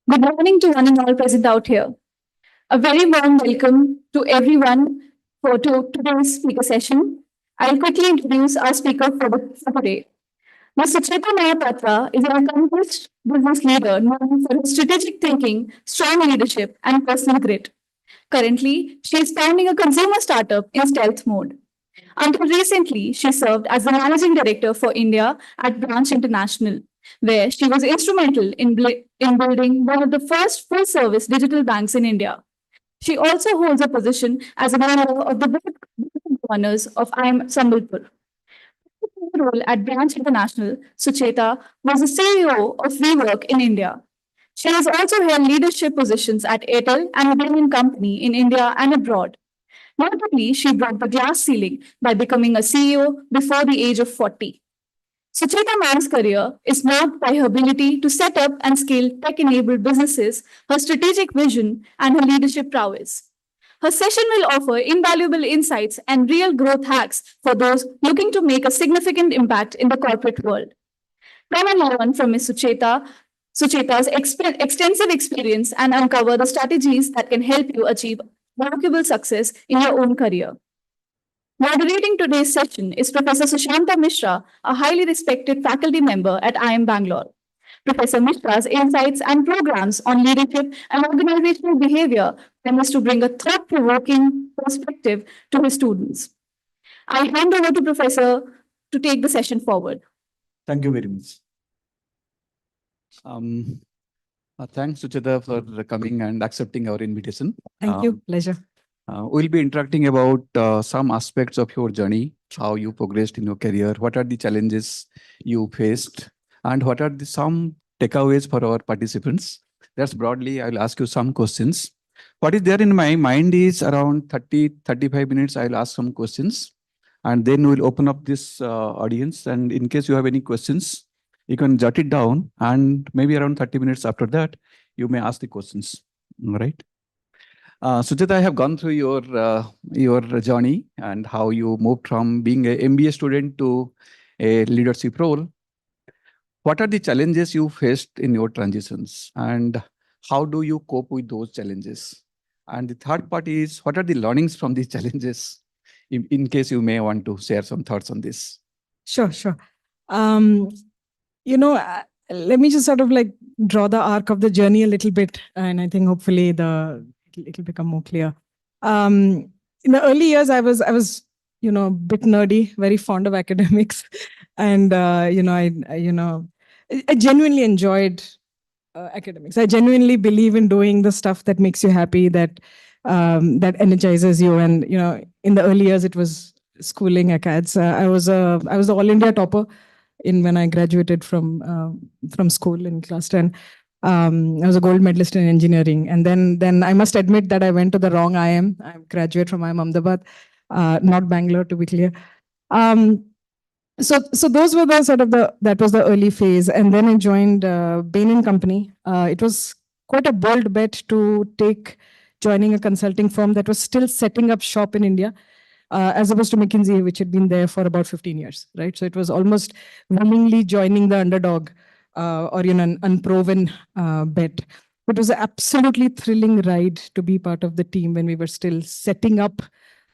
Good morning to one and all present out here. A very warm welcome to everyone to today's speaker session. I'll quickly introduce our speaker for today. Mr. Chetan Mahapatra is an accomplished business leader known for his strategic thinking, strong leadership, and personal grit. Currently, she is founding a consumer startup in stealth mode. Until recently, she served as the managing director for India at Branch International, where she was instrumental in building one of the first full service digital banks in India. She also holds a position as a member of the board of governors of IIM Sambalpur. Her role at Branch International, Sucheta was the CEO of WeWork in India. She has also held leadership positions at Airtel and Bain and Company in India and abroad. Notably, she broke the glass ceiling by becoming a CEO before the age of 40. Sucheta Man's career is marked by her ability to set up and scale tech enabled businesses, her strategic vision, and her leadership prowess. Her session will offer invaluable insights and real growth hacks for those looking to make a significant impact in the corporate world. Come and learn from Ms. Sucheta's extensive experience and uncover the strategies that can help you achieve remarkable success in your own career. Moderating today's session is Professor Sushanta Mishra, a highly respected faculty member at IIM Bangalore. Professor Mishra's insights and programs on leadership and organizational behavior promise to bring a thought-provoking perspective to his students. I hand over to Professor to take the session forward. Thank you very much. Thanks, Sucheta, for coming and accepting our invitation. Thank you. Pleasure. We'll be interacting about some aspects of your journey, how you progressed in your career, what are the challenges you faced, and what are some takeaways for our participants. That's broadly, I'll ask you some questions. What is there in my mind is around 35 minutes, I'll ask some questions, and then we'll open up this audience. And in case you have any questions, you can jot it down, and maybe around 30 minutes after that, you may ask the questions. All right. Sucheta, I have gone through your journey and how you moved from being an MBA student to a leadership role. What are the challenges you faced in your transitions, and how do you cope with those challenges? And the third part is, what are the learnings from these challenges? In case you may want to share some thoughts on this. Sure. Let me just sort of like draw the arc of the journey a little bit, and I think hopefully it'll become more clear. In the early years, I was a bit nerdy, very fond of academics, and I genuinely enjoyed academics. I genuinely believe in doing the stuff that makes you happy, that energizes you. And in the early years, it was schooling acads. I was the All India topper when I graduated from school in class 10. I was a gold medalist in engineering. And then I must admit that I went to the wrong IIM. I'm a graduate from IIM Ahmedabad, not Bangalore, to be clear. So those were that was the early phase. And then I joined Bain and Company. It was quite a bold bet to joining a consulting firm that was still setting up shop in India, as opposed to McKinsey, which had been there for about 15 years, right? So it was almost willingly joining the underdog, or an unproven bet. It was an absolutely thrilling ride to be part of the team when we were still setting up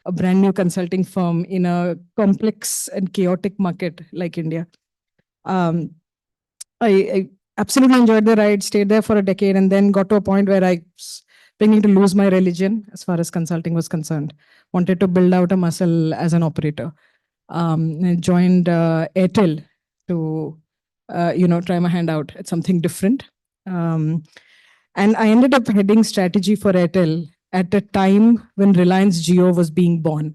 a brand new consulting firm in a complex and chaotic market like India. I absolutely enjoyed the ride, stayed there for a decade, and then got to a point where I was beginning to lose my religion as far as consulting was concerned. Wanted to build out a muscle as an operator. I joined Airtel to try my hand out at something different. And I ended up heading strategy for Airtel at a time when Reliance Jio was being born.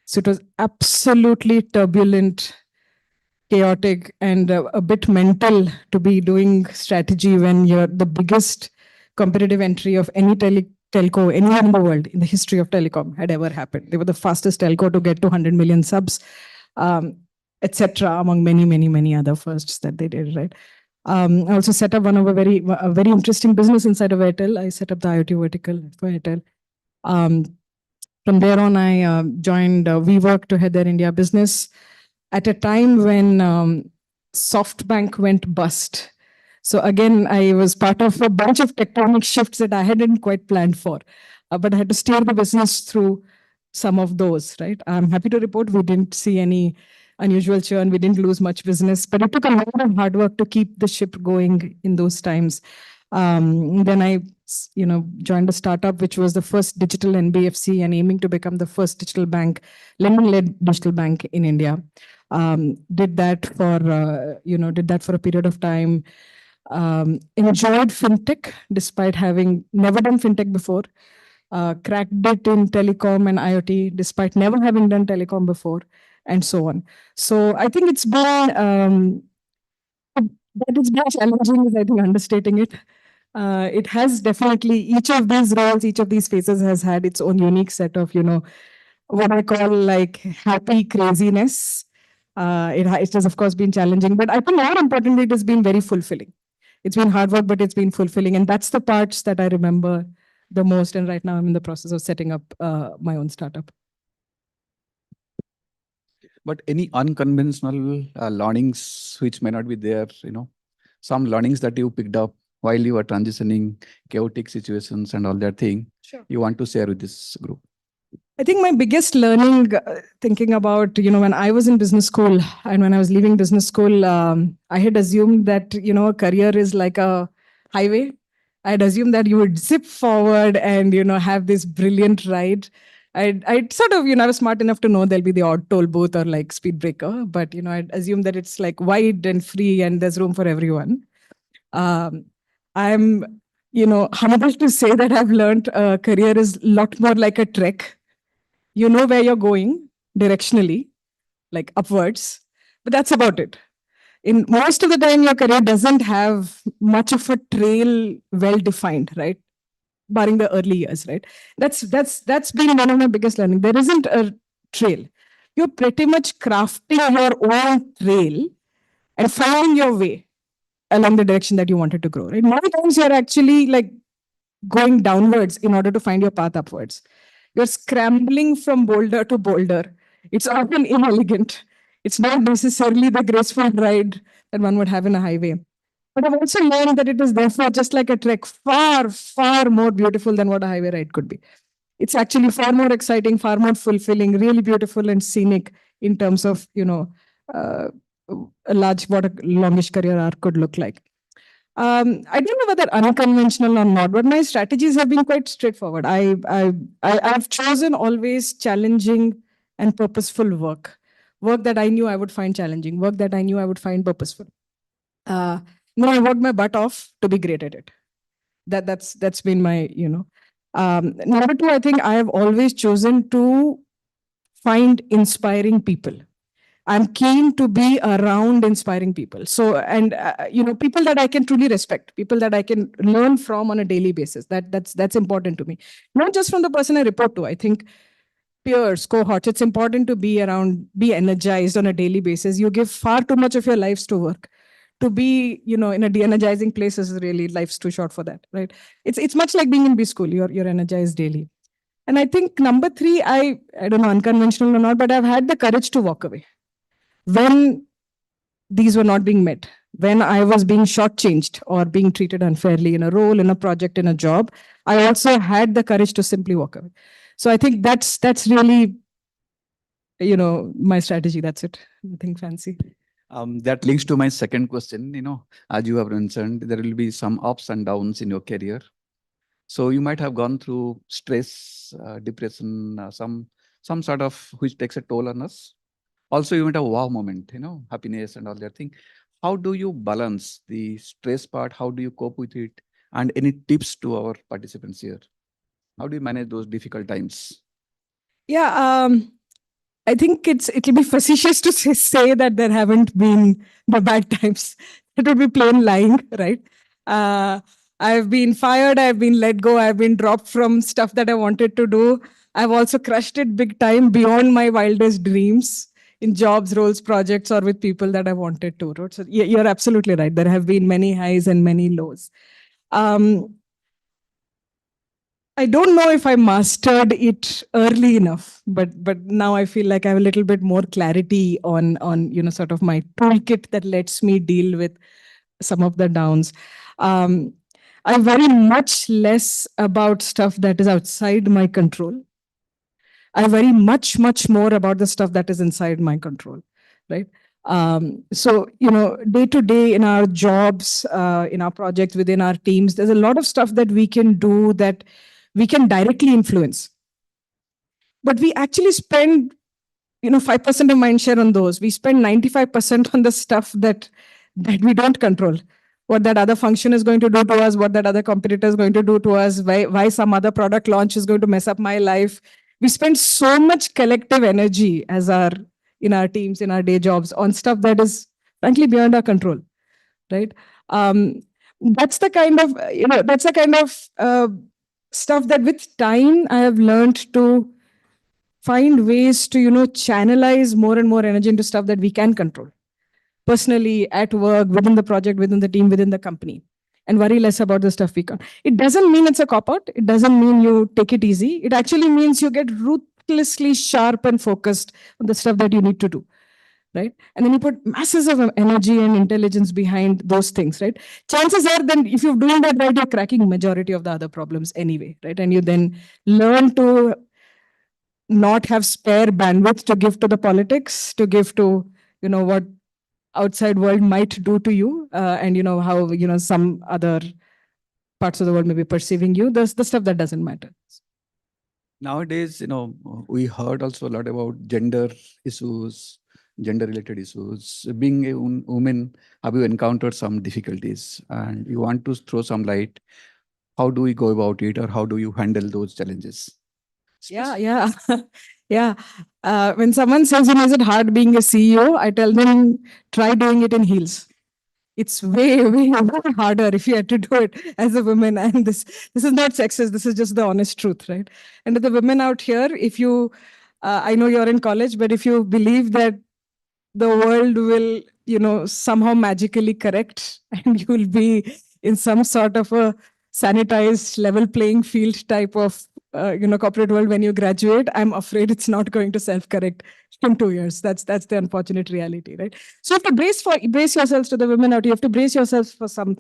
So it was absolutely turbulent, chaotic, and a bit mental to be doing strategy when you're the biggest competitive entry of any telco anywhere in the world in the history of telecom had ever happened. They were the fastest telco to get to 100 million subs, etc., among many other firsts that they did, right? I also set up a very interesting business inside of Airtel. I set up the IoT vertical for Airtel. From there on, I joined WeWork to head their India business at a time when SoftBank went bust. So again, I was part of a bunch of tectonic shifts that I hadn't quite planned for, but I had to steer the business through some of those, right? I'm happy to report we didn't see any unusual churn. We didn't lose much business, but it took a lot of hard work to keep the ship going in those times. Then I, joined a startup which was the first digital NBFC and aiming to become the first digital bank, lending-led digital bank in India. Did that for a period of time. Enjoyed fintech despite having never done fintech before. Cracked it in telecom and IoT despite never having done telecom before, and so on. So I think it's been that it's been challenging is I think understating it. It has definitely each of these roles, each of these phases has had its own unique set of what I call like happy craziness. It has of course been challenging, but I think more importantly, it has been very fulfilling. It's been hard work, but it's been fulfilling, and that's the parts that I remember the most. And right now, I'm in the process of setting up my own startup. But any unconventional learnings which may not be there, some learnings that you picked up while you were transitioning, chaotic situations and all that thing, Sure. you want to share with this group? I think my biggest learning, thinking about, when I was in business school and when I was leaving business school, I had assumed that, a career is like a highway. I'd assumed that you would zip forward and, have this brilliant ride. I'd sort of, I was smart enough to know there'll be the odd toll booth or like speed breaker, but, I'd assumed that it's like wide and free and there's room for everyone. I'm, humbled to say that I've learned a career is a lot more like a trek. You know where you're going directionally, like upwards, but that's about it. In most of the time, your career doesn't have much of a trail well defined, right? Barring the early years, right? That's been one of my biggest learning. There isn't a trail. You're pretty much crafting your own trail and finding your way along the direction that you wanted to grow. Right? Many times you're actually like going downwards in order to find your path upwards. You're scrambling from boulder to boulder. It's often inelegant. It's not necessarily the graceful ride that one would have in a highway. But I've also learned that it is therefore just like a trek, far, far more beautiful than what a highway ride could be. It's actually far more exciting, far more fulfilling, really beautiful and scenic in terms of, what a longish career arc could look like. I don't know whether unconventional or not, but my strategies have been quite straightforward. I've chosen always challenging and purposeful work that I knew I would find challenging, work that I knew I would find purposeful. I worked my butt off to be great at it. That's been my, Number two, I think I have always chosen to find inspiring people. I'm keen to be around inspiring people. So, and people that I can truly respect, people that I can learn from on a daily basis. That's important to me. Not just from the person I report to. I think peers, cohorts. It's important to be around, be energized on a daily basis. You give far too much of your lives to work. To be, in a de-energizing place is really life's too short for that, right? It's much like being in B school. You're energized daily. And I think number three, I don't know, unconventional or not, but I've had the courage to walk away when these were not being met, when I was being shortchanged or being treated unfairly in a role, in a project, in a job, I also had the courage to simply walk away. So I think that's really, my strategy. That's it. Nothing fancy. That links to my second question. As you have mentioned, there will be some ups and downs in your career. So you might have gone through stress, depression, some sort of which takes a toll on us. Also, you might have a wow moment, happiness and all that thing. How do you balance the stress part? How do you cope with it? And any tips to our participants here? How do you manage those difficult times? Yeah, I think it'll be facetious to say that there haven't been the bad times. It would be plain lying, right? I've been fired, I've been let go, I've been dropped from stuff that I wanted to do. I've also crushed it big time beyond my wildest dreams in jobs, roles, projects, or with people that I wanted to. Right? So you're absolutely right. There have been many highs and many lows. I don't know if I mastered it early enough, but now I feel like I have a little bit more clarity on sort of my toolkit that lets me deal with some of the downs. Um, I worry much less about stuff that is outside my control. I worry much, much more about the stuff that is inside my control, right? So, day to day in our jobs, in our projects, within our teams, there's a lot of stuff that we can do that we can directly influence. But we actually spend 5% of mind share on those. We spend 95% on the stuff that we don't control. What that other function is going to do to us, what that other competitor is going to do to us, why some other product launch is going to mess up my life. We spend so much collective energy in our teams, in our day jobs, on stuff that is frankly beyond our control, right? Um, that's the kind of stuff that with time I have learned to find ways to channelize more and more energy into stuff that we can control personally, at work, within the project, within the team, within the company, and worry less about the stuff we can't. It doesn't mean it's a cop out. It doesn't mean you take it easy. It actually means you get ruthlessly sharp and focused on the stuff that you need to do, right? And then you put masses of energy and intelligence behind those things, right? Chances are then if you're doing that right, you're cracking majority of the other problems anyway, right? And you then learn to not have spare bandwidth to give to the politics, to give to what outside world might do to you, and how some other parts of the world may be perceiving you. That's the stuff that doesn't matter. Nowadays, we heard also a lot about gender issues, gender-related issues. Being a woman, have you encountered some difficulties? And you want to throw some light. How do we go about it, or how do you handle those challenges? Yeah. Yeah. When someone says, is it hard being a CEO? I tell them, try doing it in heels. It's way, way, way harder if you had to do it as a woman. And this is not sexist. This is just the honest truth, right? And to the women out here, if you, I know you're in college, but if you believe that the world will, somehow magically correct and you will be in some sort of a sanitized level playing field type of corporate world when you graduate, I'm afraid it's not going to self-correct in 2 years. That's the unfortunate reality, right? So you have to brace yourselves to the women out. You have to brace yourselves for some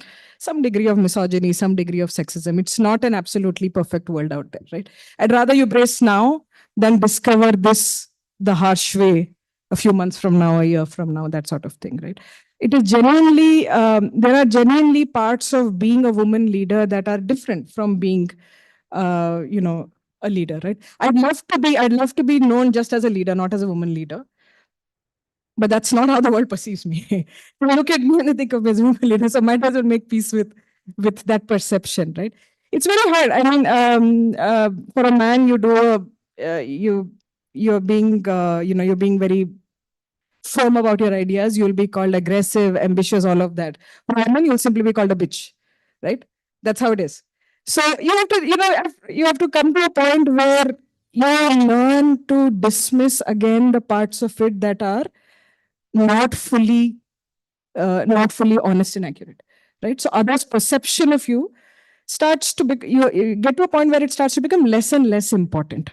degree of misogyny, some degree of sexism. It's not an absolutely perfect world out there, right? I'd rather you brace now than discover this the harsh way a few months from now, a year from now, that sort of thing, right? It is genuinely, there are genuinely parts of being a woman leader that are different from being, a leader, right? I'd love to be known just as a leader, not as a woman leader. But that's not how the world perceives me. They look at me and they think of me as a woman leader, so might as well make peace with that perception, right? It's very hard. I mean, for a man, you're being, you're being very firm about your ideas. You'll be called aggressive, ambitious, all of that. For a woman, you'll simply be called a bitch, right? That's how it is. So you have to, you have to come to a point where you learn to dismiss again the parts of it that are not fully honest and accurate, right? So others' perception of you starts to you get to a point where it starts to become less and less important,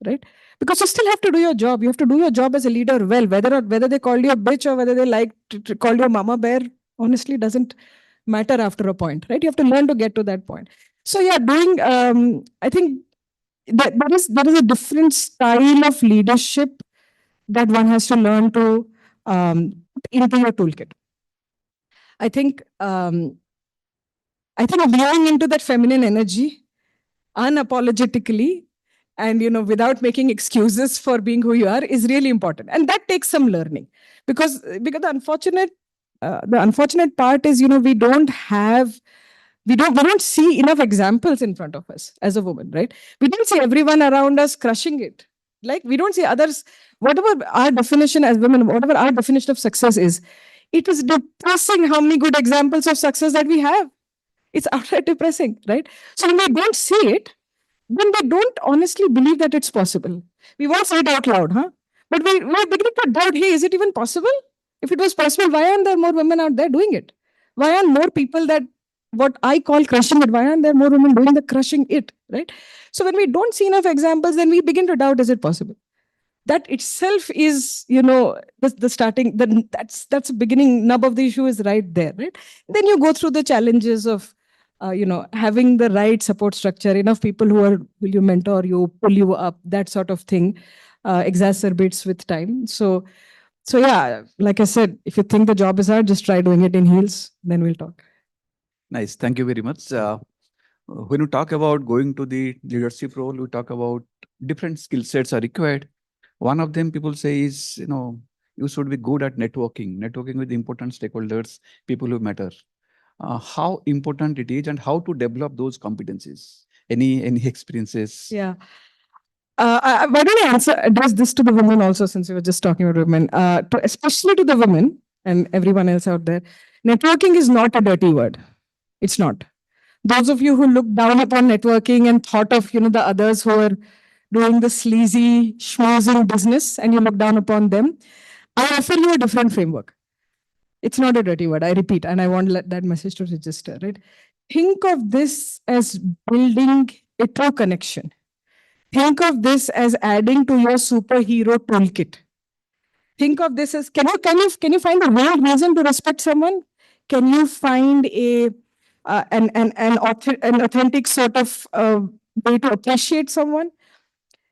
right? Because you still have to do your job. You have to do your job as a leader well. Whether they called you a bitch or whether they like to call you a mama bear, honestly doesn't matter after a point, right? You have to learn to get to that point. So yeah, I think that there is a different style of leadership that one has to learn to put into your toolkit. I think leaning into that feminine energy unapologetically and without making excuses for being who you are is really important, and that takes some learning because the unfortunate part is we don't see enough examples in front of us as a woman, right? We don't see everyone around us crushing it. Like we don't see others, whatever our definition as women, whatever our definition of success is, it is depressing how many good examples of success that we have. It's outright depressing, right? So when we don't see it, then we don't honestly believe that it's possible. We won't say it out loud, huh? But we're beginning to doubt, hey, is it even possible? If it was possible, why aren't there more women out there doing it? Why aren't more people that what I call crushing it? Why aren't there more women doing the crushing it, right? So when we don't see enough examples, then we begin to doubt, is it possible? that itself is, the starting, that's the beginning nub of the issue is right there, right? Then you go through the challenges of, having the right support structure, enough people will you mentor you, pull you up, that sort of thing, exacerbates with time. So yeah, like I said, if you think the job is hard, just try doing it in heels, then we'll talk. Nice. Thank you very much. When you talk about going to the leadership role, we talk about different skill sets are required. One of them people say is, you should be good at networking with important stakeholders, people who matter. How important it is and how to develop those competencies. Any experiences? Yeah. Why don't I address this to the women also, since we were just talking about women, especially to the women and everyone else out there. Networking is not a dirty word. It's not. Those of you who look down upon networking and thought of, the others who are doing the sleazy, schmoozing business, and you look down upon them, I offer you a different framework. It's not a dirty word, I repeat, and I want that message to register, right? Think of this as building a true connection. Think of this as adding to your superhero toolkit. Think of this as, can you find a real reason to respect someone? Can you find an authentic sort of way to appreciate someone?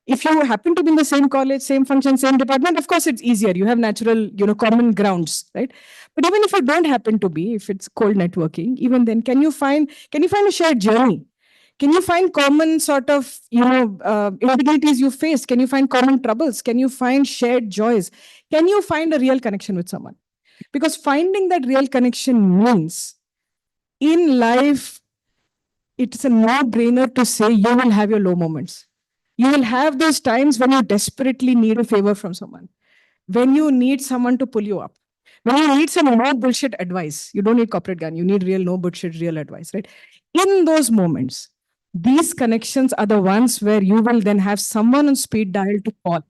If you happen to be in the same college, same function, same department, of course it's easier. You have natural, common grounds, right? But even if you don't happen to be, if it's cold networking, even then, can you find a shared journey? Can you find common sort of, indignities you faced? Can you find common troubles? Can you find shared joys? Can you find a real connection with someone? Because finding that real connection means in life, it's a no-brainer to say you will have your low moments. You will have those times when you desperately need a favor from someone, when you need someone to pull you up, when you need some no bullshit advice. You don't need corporate gun, you need real no bullshit, real advice, right? In those moments, these connections are the ones where you will then have someone on speed dial to call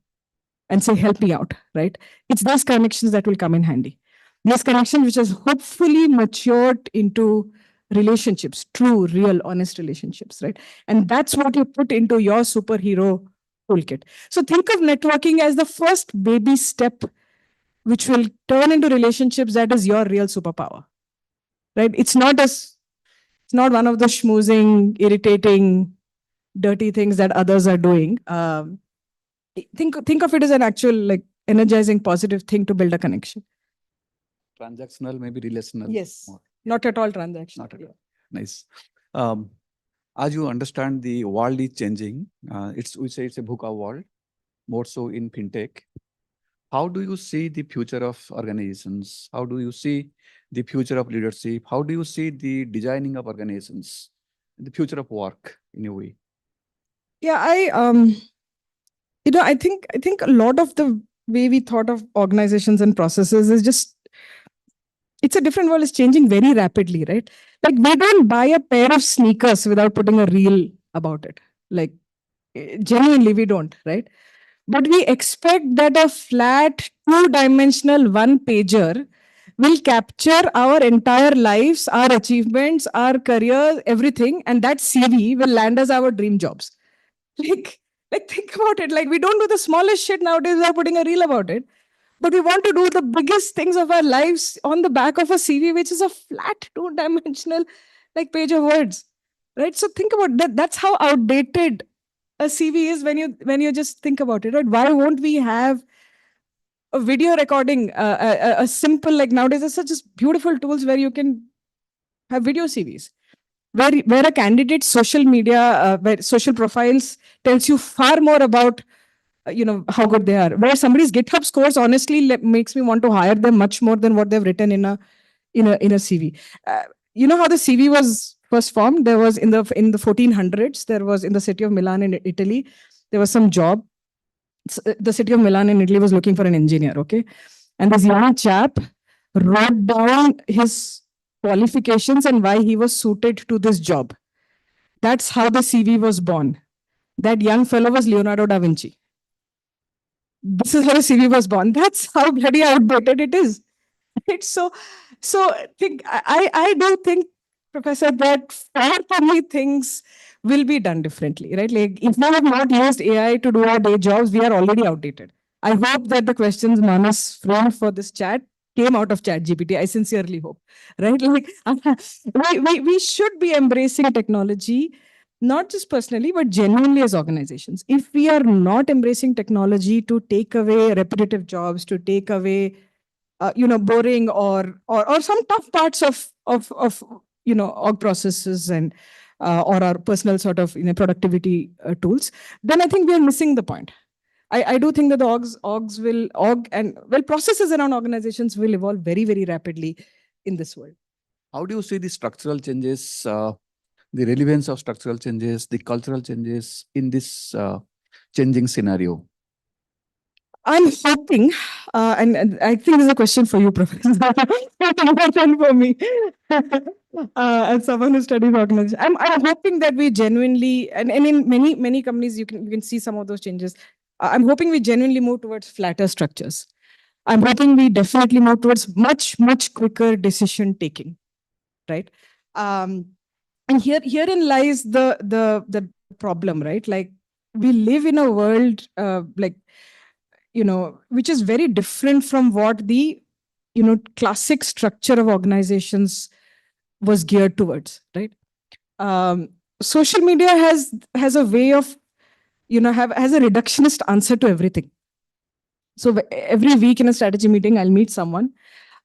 and say, help me out, right? It's those connections that will come in handy. These connections which has hopefully matured into relationships, true, real, honest relationships, right? And that's what you put into your superhero toolkit. So think of networking as the first baby step, which will turn into relationships that is your real superpower, right? It's not one of the schmoozing, irritating, dirty things that others are doing. Think of it as an actual, like, energizing, positive thing to build a connection. Transactional, maybe relational. Yes, more. not at all transactional. Not at all. Nice. As you understand, the world is changing. We say it's a VUCA world, more so in fintech. How do you see the future of organizations? How do you see the future of leadership? How do you see the designing of organizations, the future of work in a way? Yeah, I think a lot of the way we thought of organizations and processes is just, it's a different world. It's changing very rapidly, right? Like, we don't buy a pair of sneakers without putting a reel about it. Like, genuinely, we don't, right? But we expect that a flat, two-dimensional one-pager will capture our entire lives, our achievements, our careers, everything, and that CV will land us our dream jobs. Like, think about it. Like, we don't do the smallest shit nowadays without putting a reel about it. But we want to do the biggest things of our lives on the back of a CV, which is a flat two-dimensional, like, page of words, right? So think about that. That's how outdated a CV is when you just think about it, right? Why won't we have a video recording, a simple, like, nowadays there's such beautiful tools where you can have video CVs, where a candidate's social media, where social profiles tells you far more about how good they are. Where somebody's GitHub scores honestly makes me want to hire them much more than what they've written in a CV. You know how the CV was first formed? There was in the 1400s. There was in the city of Milan in Italy. There was some job. The city of Milan in Italy was looking for an engineer. Okay, and this young chap wrote down his qualifications and why he was suited to this job. That's how the CV was born. That young fellow was Leonardo da Vinci. This is how the CV was born. That's how bloody outdated it is. Right? So I do think, Professor, that far many things will be done differently, right? Like, if we have not used AI to do our day jobs, we are already outdated. I hope that the questions Manas framed for this chat came out of chat GPT. I sincerely hope, right? Like we should be embracing technology, not just personally, but genuinely as organizations. If we are not embracing technology to take away repetitive jobs, to take away, boring or some tough parts of org processes and or our personal sort of productivity tools, then I think we are missing the point. I do think that the orgs will org and well processes around organizations will evolve very, very rapidly in this world. How do you see the structural changes, the relevance of structural changes, the cultural changes in this changing scenario? I'm hoping, and I think this is a question for you, Professor, not for me. As someone who studies organization, I'm hoping that we genuinely, and in many companies, you can see some of those changes. I'm hoping we genuinely move towards flatter structures. I'm hoping we definitely move towards much quicker decision taking, right? Um, and herein lies the problem, right? Like we live in a world which is very different from what the classic structure of organizations was geared towards, right? um, Social media has a way of has a reductionist answer to everything. So every week in a strategy meeting I'll meet someone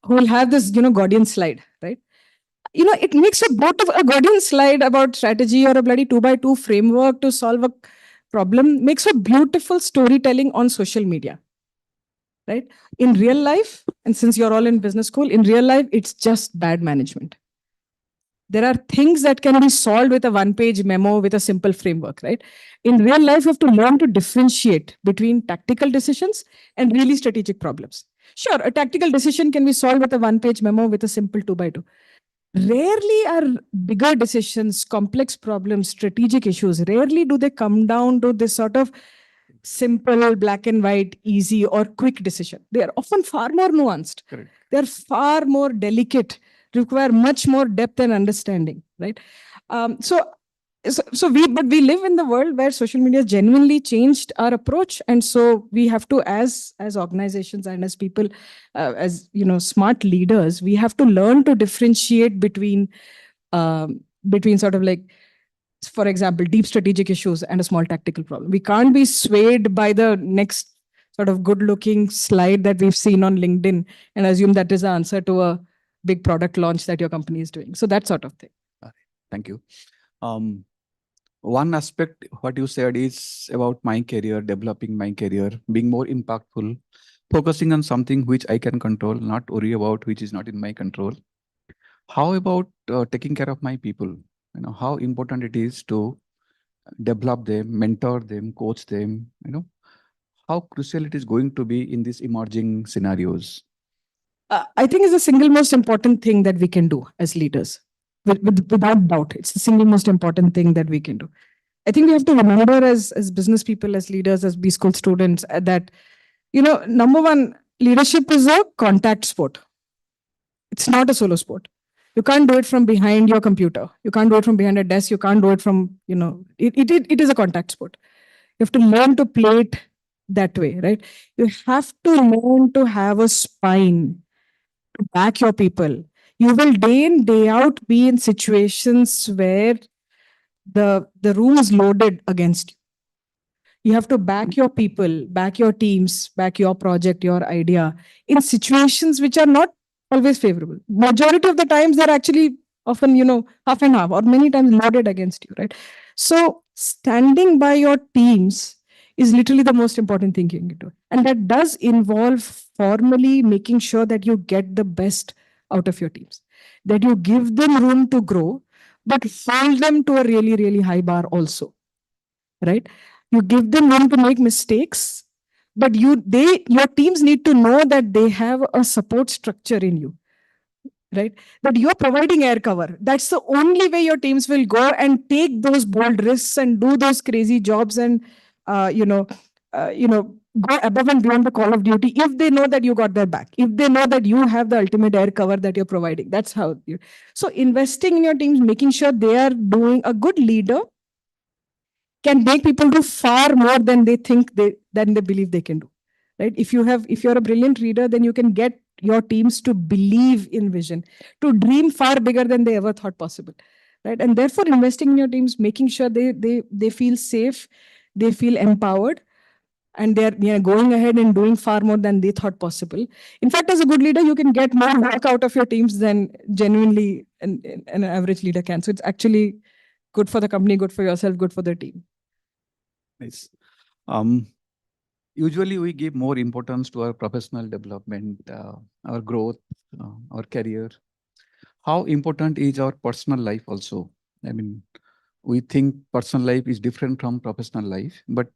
who will have this Gordian slide, right? It makes a Gordian slide about strategy or a bloody 2x2 framework to solve a problem makes a beautiful storytelling on social media, right? In real life, and since you're all in business school, in real life, it's just bad management. There are things that can be solved with a one-page memo with a simple framework, right? In real life, you have to learn to differentiate between tactical decisions and really strategic problems. Sure, a tactical decision can be solved with a one-page memo with a simple 2x2. Rarely are bigger decisions, complex problems, strategic issues, rarely do they come down to this sort of simple, black and white, easy, or quick decision. They are often far more nuanced. Correct. They're far more delicate, require much more depth and understanding, right? But we live in the world where social media genuinely changed our approach, and so we have to, as organizations and as people, as smart leaders, we have to learn to differentiate between sort of like, for example, deep strategic issues and a small tactical problem. We can't be swayed by the next sort of good-looking slide that we've seen on LinkedIn and assume that is the answer to a big product launch that your company is doing. So that sort of thing. Thank you. One aspect, what you said is about my career, developing my career, being more impactful, focusing on something which I can control, not worry about which is not in my control. How about taking care of my people? How important it is to develop them, mentor them, coach them, how crucial it is going to be in these emerging scenarios. I think it's the single most important thing that we can do as leaders. Without doubt, it's the single most important thing that we can do. I think we have to remember as business people, as leaders, as B school students, that, number one, leadership is a contact sport. It's not a solo sport. You can't do it from behind your computer. You can't do it from behind a desk. You can't do it from, it is a contact sport. You have to learn to play it that way, right? You have to learn to have a spine to back your people. You will day in, day out be in situations where the room is loaded against you. You have to back your people, back your teams, back your project, your idea in situations which are not always favorable. Majority of the times they're actually often, half and half or many times loaded against you, right? So standing by your teams is literally the most important thing you can do. And that does involve formally making sure that you get the best out of your teams, that you give them room to grow, but hold them to a really, really high bar also, right? You give them room to make mistakes, but your teams need to know that they have a support structure in you, right? That you're providing air cover. That's the only way your teams will go and take those bold risks and do those crazy jobs and, go above and beyond the call of duty if they know that you got their back, if they know that you have the ultimate air cover that you're providing. That's how you. So investing in your teams, making sure they are doing, a good leader can make people do far more than they believe they can do, right? If you're a brilliant leader, then you can get your teams to believe in vision, to dream far bigger than they ever thought possible, right? And therefore, investing in your teams, making sure they feel safe, they feel empowered, and they're going ahead and doing far more than they thought possible. In fact, as a good leader, you can get more work out of your teams than genuinely an average leader can. So it's actually good for the company, good for yourself, good for the team. Nice. Usually we give more importance to our professional development, our growth, our career. How important is our personal life also? I mean, we think personal life is different from professional life, but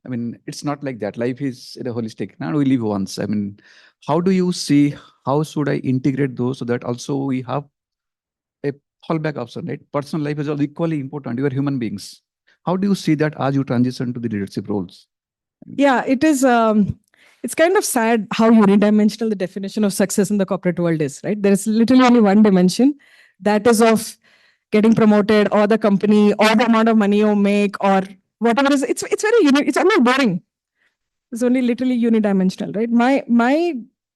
I mean, it's not like that. Life is holistic. Now we live once. I mean, how do you see, how should I integrate those so that also we have a fallback option, right? Personal life is also equally important. You are human beings. How do you see that as you transition to the leadership roles? Yeah, it is. It's kind of sad how unidimensional the definition of success in the corporate world is, right? There is literally only one dimension, that is of getting promoted, or the company, or the amount of money you make, or whatever it is. It's very it's almost boring. It's only literally unidimensional, right?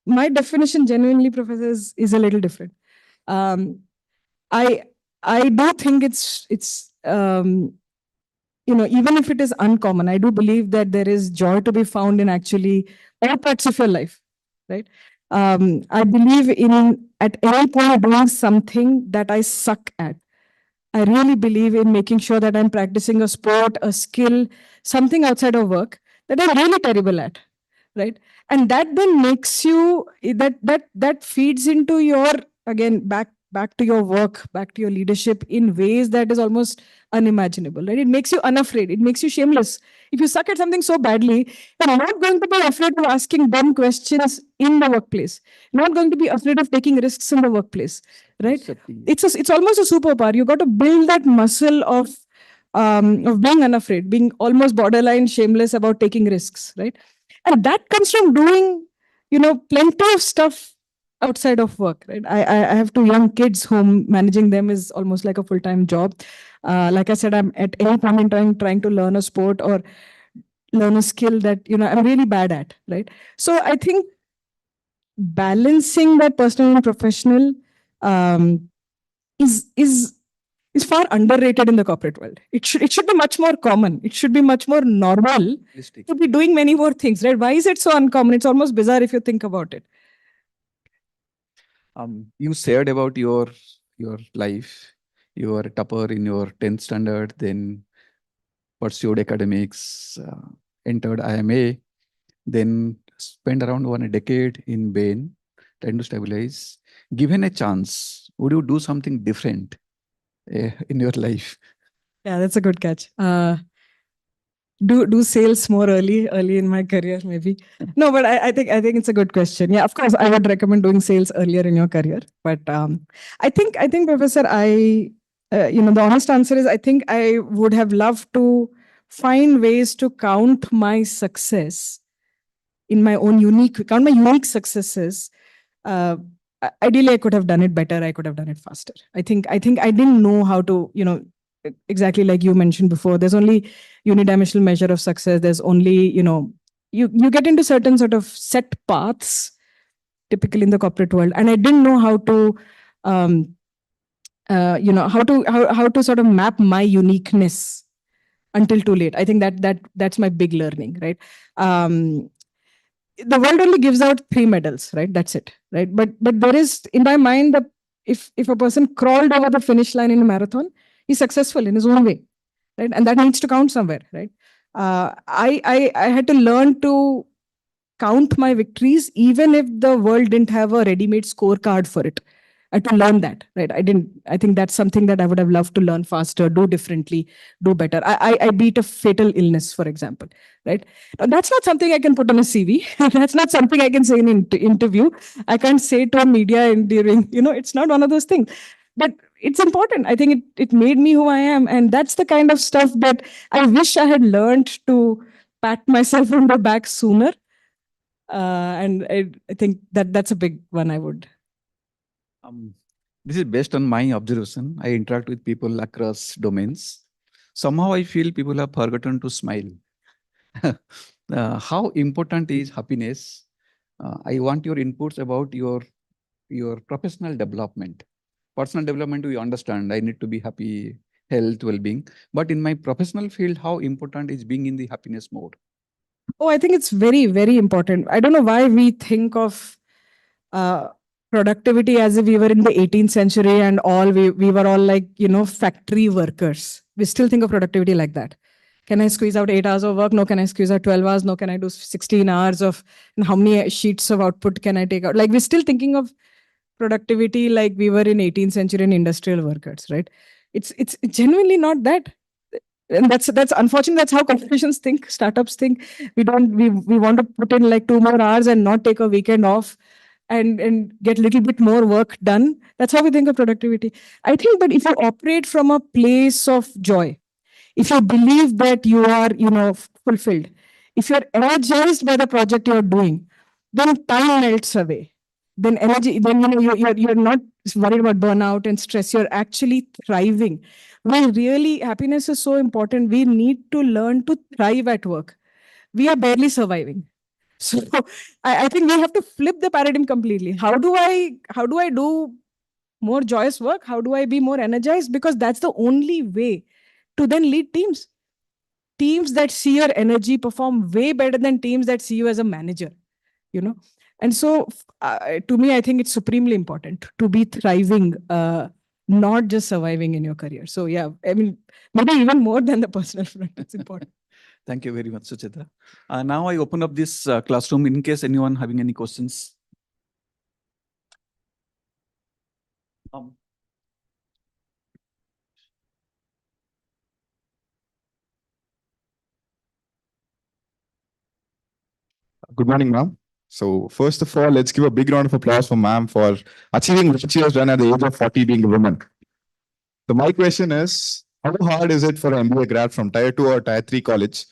My definition, genuinely, professor, is a little different. Um, I I do think it's even if it is uncommon, I do believe that there is joy to be found in actually all parts of your life, right? I believe in at any point doing something that I suck at. I really believe in making sure that I'm practicing a sport, a skill, something outside of work that I'm really terrible at, right? And that then makes you that feeds into your, again, back to your work, back to your leadership in ways that is almost unimaginable, right? It makes you unafraid, it makes you shameless. If you suck at something so badly, you're not going to be afraid of asking dumb questions in the workplace, not going to be afraid of taking risks in the workplace, right? It's almost a superpower. You got to build that muscle of being unafraid, being almost borderline shameless about taking risks, right? And that comes from doing plenty of stuff outside of work, right? I have two young kids whom managing them is almost like a full-time job. Like I said, I'm at any point in time trying to learn a sport or learn a skill that I'm really bad at, right? So I think balancing that personal and professional um, is far underrated in the corporate world. It should be much more common. It should be much more normal to be doing many more things, right? Why is it so uncommon? It's almost bizarre if you think about it. You shared about your life. You were a topper in your 10th standard, then pursued academics, entered IMA, then spent around 1 decade in Bain, trying to stabilize. Given a chance, would you do something different in your life? Yeah, that's a good catch. Do sales more early in my career, maybe. No, but I think it's a good question. Yeah, of course, I would recommend doing sales earlier in your career. But I think, Professor, the honest answer is I think I would have loved to find ways to count my success in my own count my unique successes. Uh, Ideally, I could have done it better. I could have done it faster. I think I didn't know how to, exactly like you mentioned before. There's only unidimensional measure of success. There's only, you get into certain sort of set paths, typically in the corporate world, and I didn't know how to, how to sort of map my uniqueness until too late. I think that's my big learning, right? The world only gives out 3 medals, right? That's it, right? But there is, in my mind, if a person crawled over the finish line in a marathon, he's successful in his own way, right? And that needs to count somewhere, right? I had to learn to count my victories, even if the world didn't have a ready-made scorecard for it. I had to learn that, right? I think that's something that I would have loved to learn faster, do differently, do better. I beat a fatal illness, for example, right? Now, that's not something I can put on a CV. That's not something I can say in an interview. I can't say to media during, it's not one of those things. But it's important. I think it made me who I am. And that's the kind of stuff that I wish I had learned to pat myself on the back sooner. And I think that's a big one I would. This is based on my observation. I interact with people across domains. Somehow I feel people have forgotten to smile. How important is happiness? I want your inputs about your professional development. Personal development, we understand. I need to be happy, health, well-being. But in my professional field, how important is being in the happiness mode? Oh, I think it's very, very important. I don't know why we think of uh, productivity as if we were in the 18th century and we were all like, factory workers. We still think of productivity like that. Can I squeeze out 8 hours of work? No. Can I squeeze out 12 hours? No. Can I do 16 hours of, and how many sheets of output can I take out? Like we're still thinking of productivity like we were in 18th century and industrial workers, right? It's genuinely not that. And that's unfortunate. That's how corporations think, startups think. We want to put in like 2 more hours and not take a weekend off and get a little bit more work done. That's how we think of productivity. I think, but if you operate from a place of joy, if you believe that you are, fulfilled, if you're energized by the project you're doing, then time melts away. Then energy, then you're not worried about burnout and stress. You're actually thriving. Well, really, happiness is so important. We need to learn to thrive at work. We are barely surviving. So I think we have to flip the paradigm completely. How do I do more joyous work? How do I be more energized? Because that's the only way to then lead teams. Teams that see your energy perform way better than teams that see you as a manager, you know. And so to me, I think it's supremely important to be thriving, not just surviving in your career. So yeah, I mean, maybe even more than the personal front, it's important. Thank you very much, Sucheta. Now I open up this classroom in case anyone having any questions. Good morning, ma'am. So first of all, let's give a big round of applause for ma'am for achieving what she has done at the age of 40 being a woman. So my question is, how hard is it for an MBA grad from Tier 2 or Tier 3 college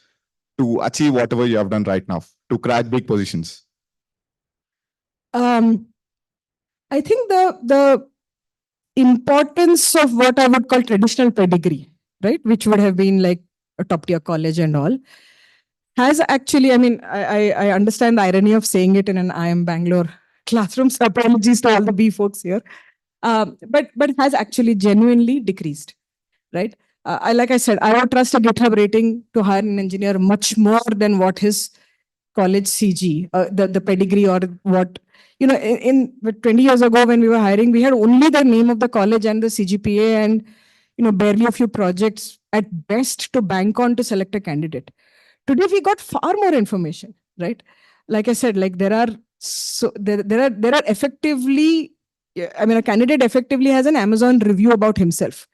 to achieve whatever you have done right now, to crack big positions? I think the importance of what I would call traditional pedigree, right, which would have been like a top tier college and all, has actually, I mean, I understand the irony of saying it in an IIM Bangalore classroom. So apologies to all the B folks here. But has actually genuinely decreased, right? Like I said, I would trust a GitHub rating to hire an engineer much more than what his college CG, the pedigree or what, in 20 years ago when we were hiring, we had only the name of the college and the CGPA and, barely a few projects at best to bank on to select a candidate. Today, we got far more information, right? Like I said, like there are effectively, I mean, a candidate effectively has an Amazon review about himself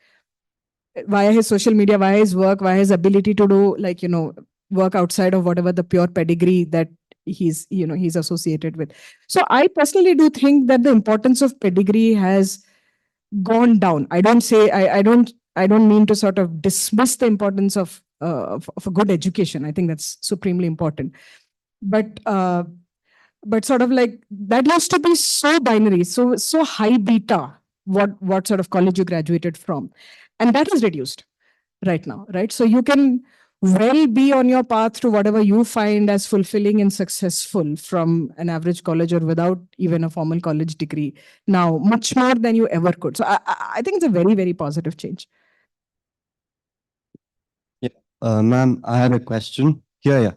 via his social media, via his work, via his ability to do like, work outside of whatever the pure pedigree that he's associated with. So I personally do think that the importance of pedigree has gone down. I don't mean to sort of dismiss the importance of a good education. I think that's supremely important. But sort of like that used to be so binary, so high beta, what sort of college you graduated from. And that is reduced right now, right? So you can well be on your path to whatever you find as fulfilling and successful from an average college or without even a formal college degree now, much more than you ever could. So I think it's a very, very positive change. Ma'am, I had a question. Yeah.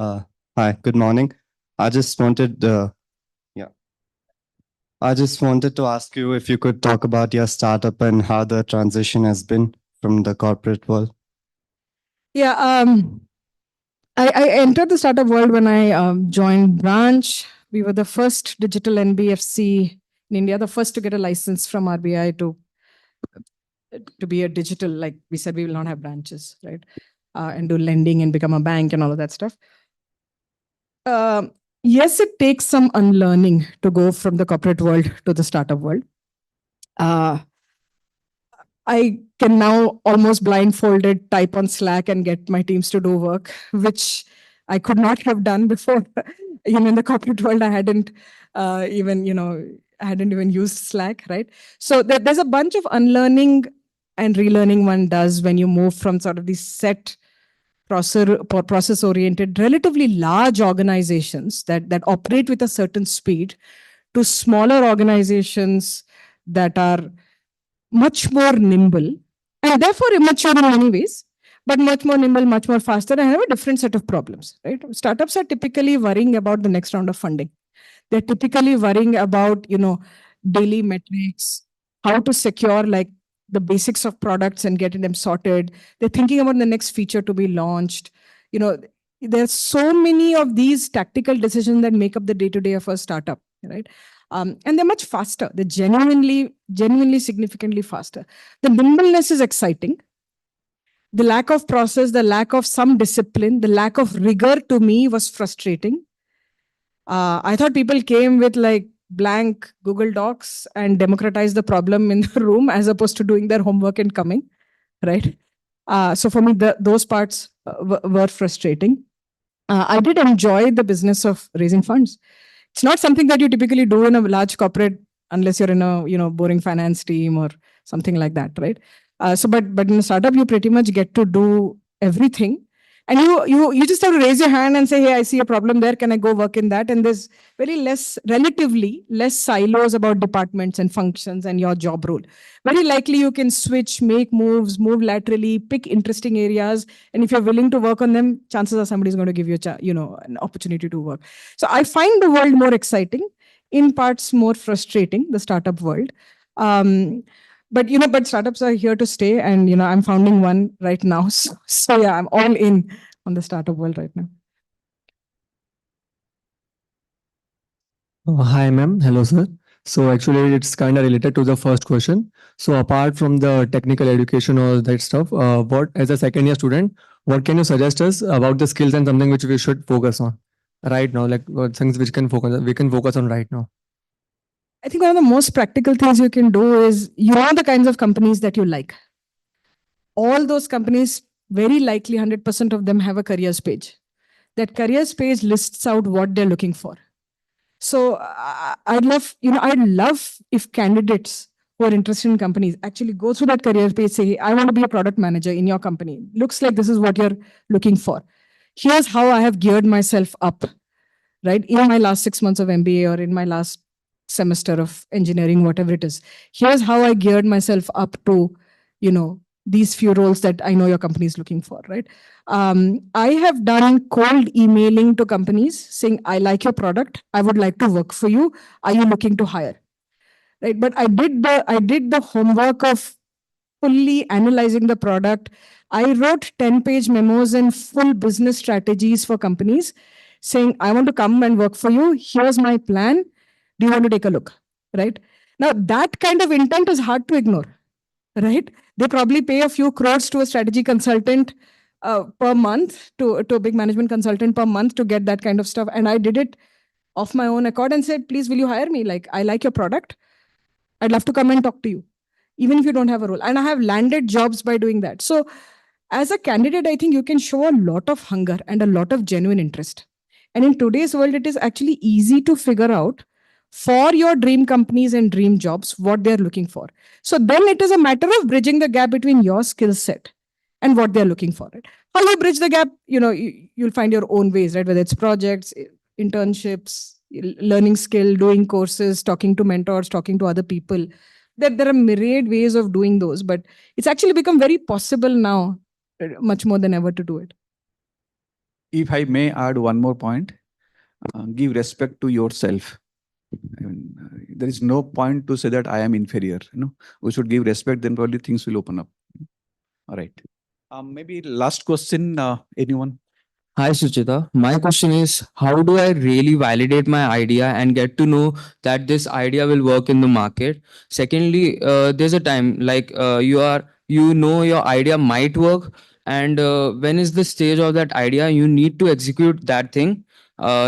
Hi, good morning. I just wanted to ask you if you could talk about your startup and how the transition has been from the corporate world. Yeah, I entered the startup world when I joined Branch. We were the first digital NBFC in India, the first to get a license from RBI to be a digital, like we said, we will not have branches, right? And do lending and become a bank and all of that stuff. Yes, it takes some unlearning to go from the corporate world to the startup world. I can now almost blindfolded type on Slack and get my teams to do work, which I could not have done before. In the corporate world, I hadn't even used Slack, right? So there's a bunch of unlearning and relearning one does when you move from sort of these set process-oriented, relatively large organizations that operate with a certain speed to smaller organizations that are much more nimble and therefore immature in many ways, but much more nimble, much more faster, and have a different set of problems, right? Startups are typically worrying about the next round of funding. They're typically worrying about, daily metrics, how to secure like the basics of products and getting them sorted. They're thinking about the next feature to be launched. There's so many of these tactical decisions that make up the day-to-day of a startup, right? And they're much faster. They're genuinely significantly faster. The nimbleness is exciting. The lack of process, the lack of some discipline, the lack of rigor to me was frustrating. I thought people came with like blank Google Docs and democratized the problem in the room as opposed to doing their homework and coming, right? So for me, those parts were frustrating. I did enjoy the business of raising funds. It's not something that you typically do in a large corporate unless you're in a boring finance team or something like that, right? But in a startup, you pretty much get to do everything. And you just have to raise your hand and say, hey, I see a problem there. Can I go work in that? And there's relatively less silos about departments and functions and your job role. Very likely you can switch, make moves, move laterally, pick interesting areas. And if you're willing to work on them, chances are somebody's going to give you an opportunity to work. So I find the world more exciting, in parts more frustrating, the startup world. But startups are here to stay, and I'm founding one right now. So yeah, I'm all in on the startup world right now. Hi, ma'am. Hello, sir. So actually, it's kind of related to the first question. So apart from the technical education or that stuff, what as a second year student, what can you suggest us about the skills and something which we should focus on right now? Like what things which we can focus on right now. I think one of the most practical things you can do is the kinds of companies that you like. All those companies, very likely 100% of them have a careers page. That careers page lists out what they're looking for. So I'd love if candidates who are interested in companies actually go through that career page, say, hey, I want to be a product manager in your company. Looks like this is what you're looking for. Here's how I have geared myself up, right? In my last 6 months of MBA or in my last semester of engineering, whatever it is. Here's how I geared myself up to, these few roles that I know your company is looking for, right? I have done cold emailing to companies saying, I like your product. I would like to work for you. Are you looking to hire? Right. But I did the homework of fully analyzing the product. I wrote 10-page memos and full business strategies for companies saying, I want to come and work for you. Here's my plan. Do you want to take a look? Right? Now, that kind of intent is hard to ignore, right? They probably pay a few crores to a strategy consultant per month, to a big management consultant per month to get that kind of stuff. And I did it of my own accord and said, please, will you hire me? Like, I like your product. I'd love to come and talk to you, even if you don't have a role. And I have landed jobs by doing that. So as a candidate, I think you can show a lot of hunger and a lot of genuine interest. And in today's world, it is actually easy to figure out for your dream companies and dream jobs what they're looking for. So then it is a matter of bridging the gap between your skill set and what they're looking for. Right? How you bridge the gap, you'll find your own ways, right? Whether it's projects, internships, learning skill, doing courses, talking to mentors, talking to other people. There are myriad ways of doing those, but it's actually become very possible now, much more than ever, to do it. If I may add one more point, give respect to yourself. I mean, there is no point to say that I am inferior. We should give respect, then probably things will open up. All right. Maybe last question, anyone? Hi, Suchita. My question is, how do I really validate my idea and get to know that this idea will work in the market? Secondly, there's a time like your idea might work, and when is the stage of that idea you need to execute that thing?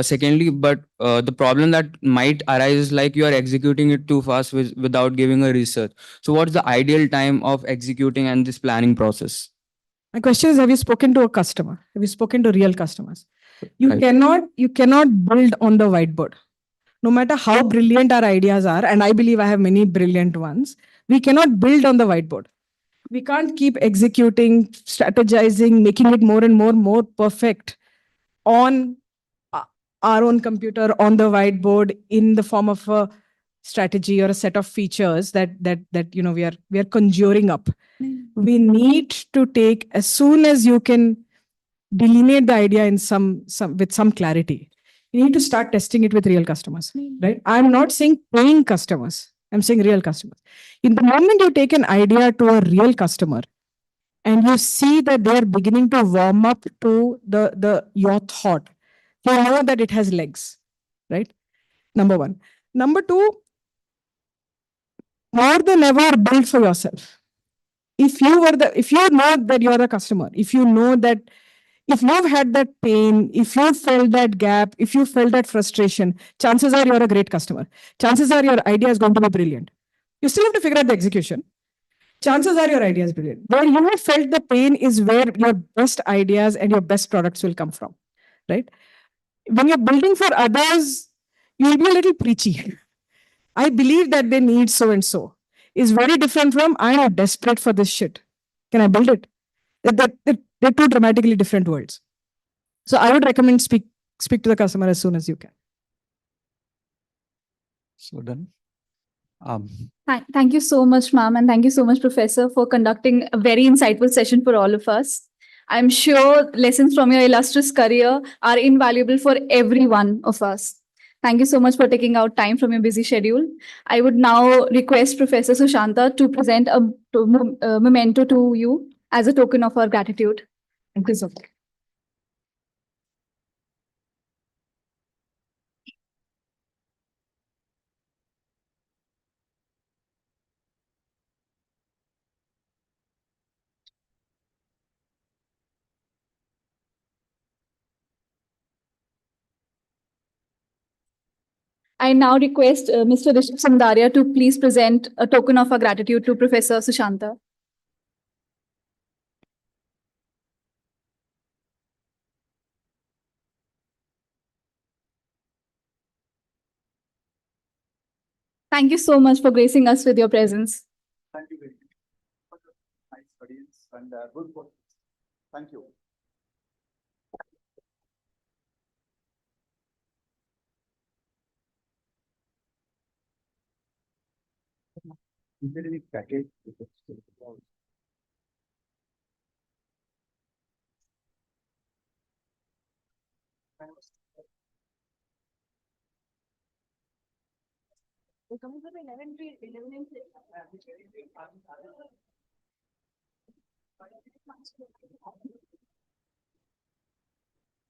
Secondly, but the problem that might arise is like you are executing it too fast without giving a research. So what's the ideal time of executing and this planning process? My question is, have you spoken to a customer? Have you spoken to real customers? You Right. cannot build on the whiteboard. No matter how brilliant our ideas are, and I believe I have many brilliant ones, we cannot build on the whiteboard. We can't keep executing, strategizing, making it more and more perfect on uh, our own computer, on the whiteboard, in the form of a strategy or a set of features that we are conjuring up. We need to take, as soon as you can delineate the idea in some with some clarity, you need to start testing it with real customers, right? I'm not saying paying customers, I'm saying real customers. In the moment you take an idea to a real customer and you see that they're beginning to warm up to the your thought, you know that it has legs, right? Number one. Number two, more than ever, build for yourself. If you know that you're the customer, if you know that, if you've had that pain, if you felt that gap, if you felt that frustration, chances are you're a great customer. Chances are your idea is going to be brilliant. You still have to figure out the execution. Chances are your idea is brilliant. Where you have felt the pain is where your best ideas and your best products will come from, right? When you're building for others, you'll be a little preachy. I believe that they need so and so. Is very different from I'm desperate for this shit. Can I build it? They're two dramatically different worlds. So I would recommend speak to the customer as soon as you can. So done. Thank you so much, ma'am, and thank you so much, Professor, for conducting a very insightful session for all of us. I'm sure lessons from your illustrious career are invaluable for every one of us. Thank you so much for taking out time from your busy schedule. I would now request Professor Sushanta to present a memento to you as a token of our gratitude. Thank you so much. I now request Mr. Rishabh Sandaria to please present a token of our gratitude to Professor Sushanta. Thank you so much for gracing us with your presence. Thank you very much for the nice audience and good questions. Thank you. Is there any package?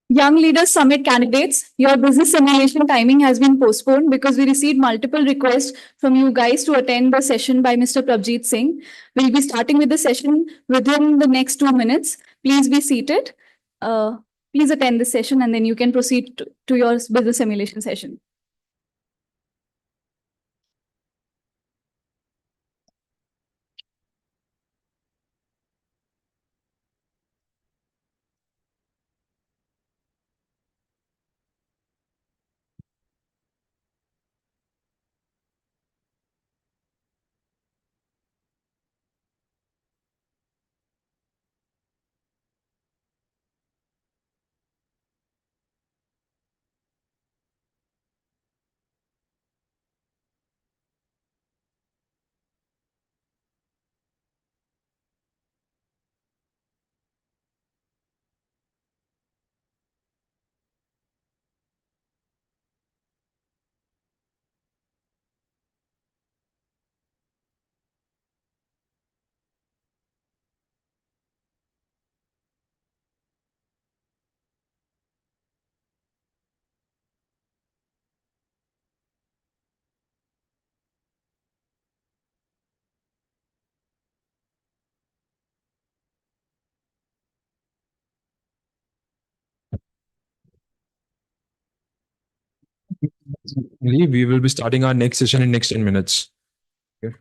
Young Leaders Summit candidates, your business simulation timing has been postponed because we received multiple requests from you guys to attend the session by Mr. Prabjeet Singh. We'll be starting with the session within the next 2 minutes. Please be seated. Please attend the session and then you can proceed to your business simulation session. We will be starting our next session in next 10 minutes. Okay.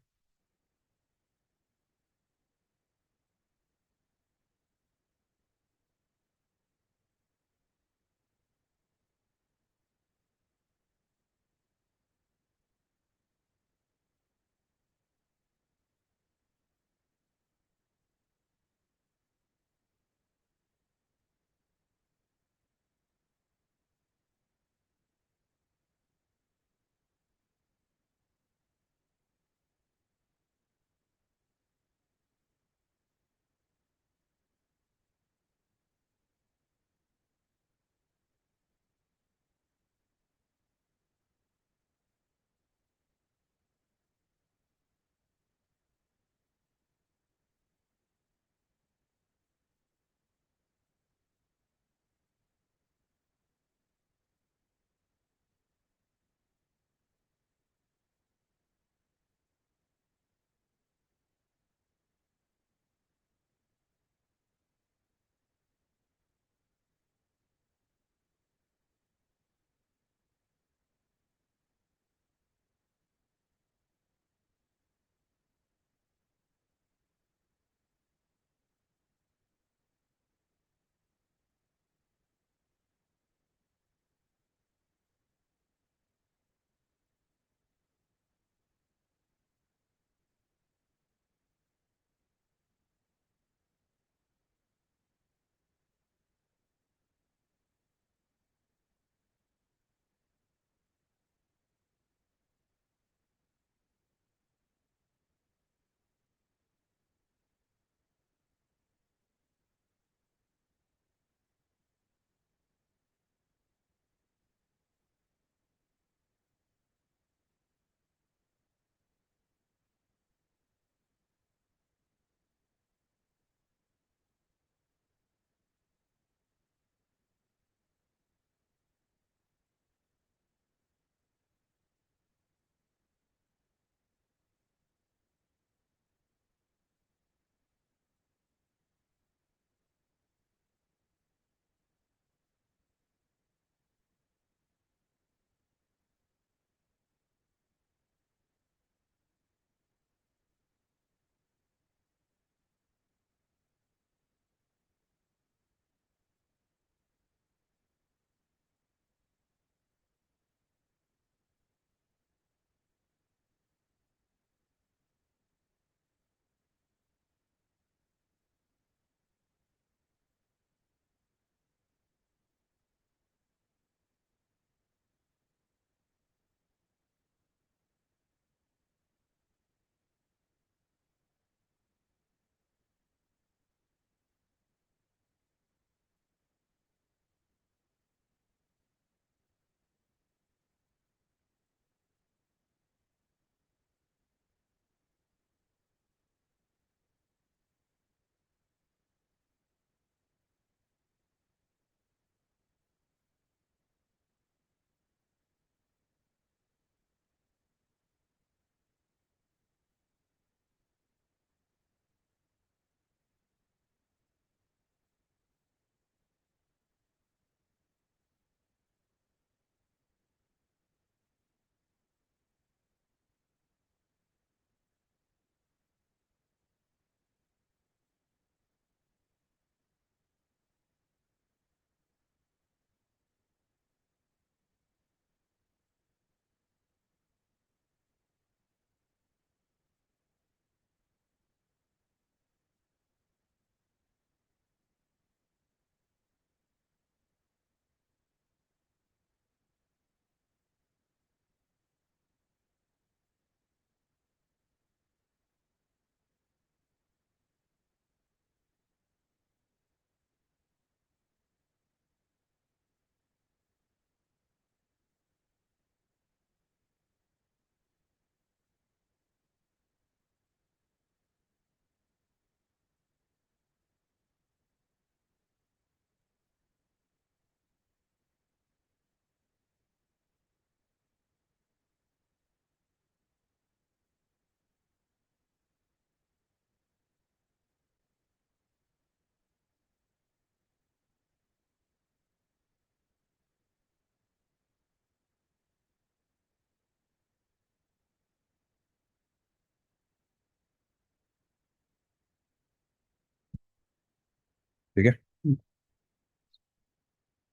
ठीक है?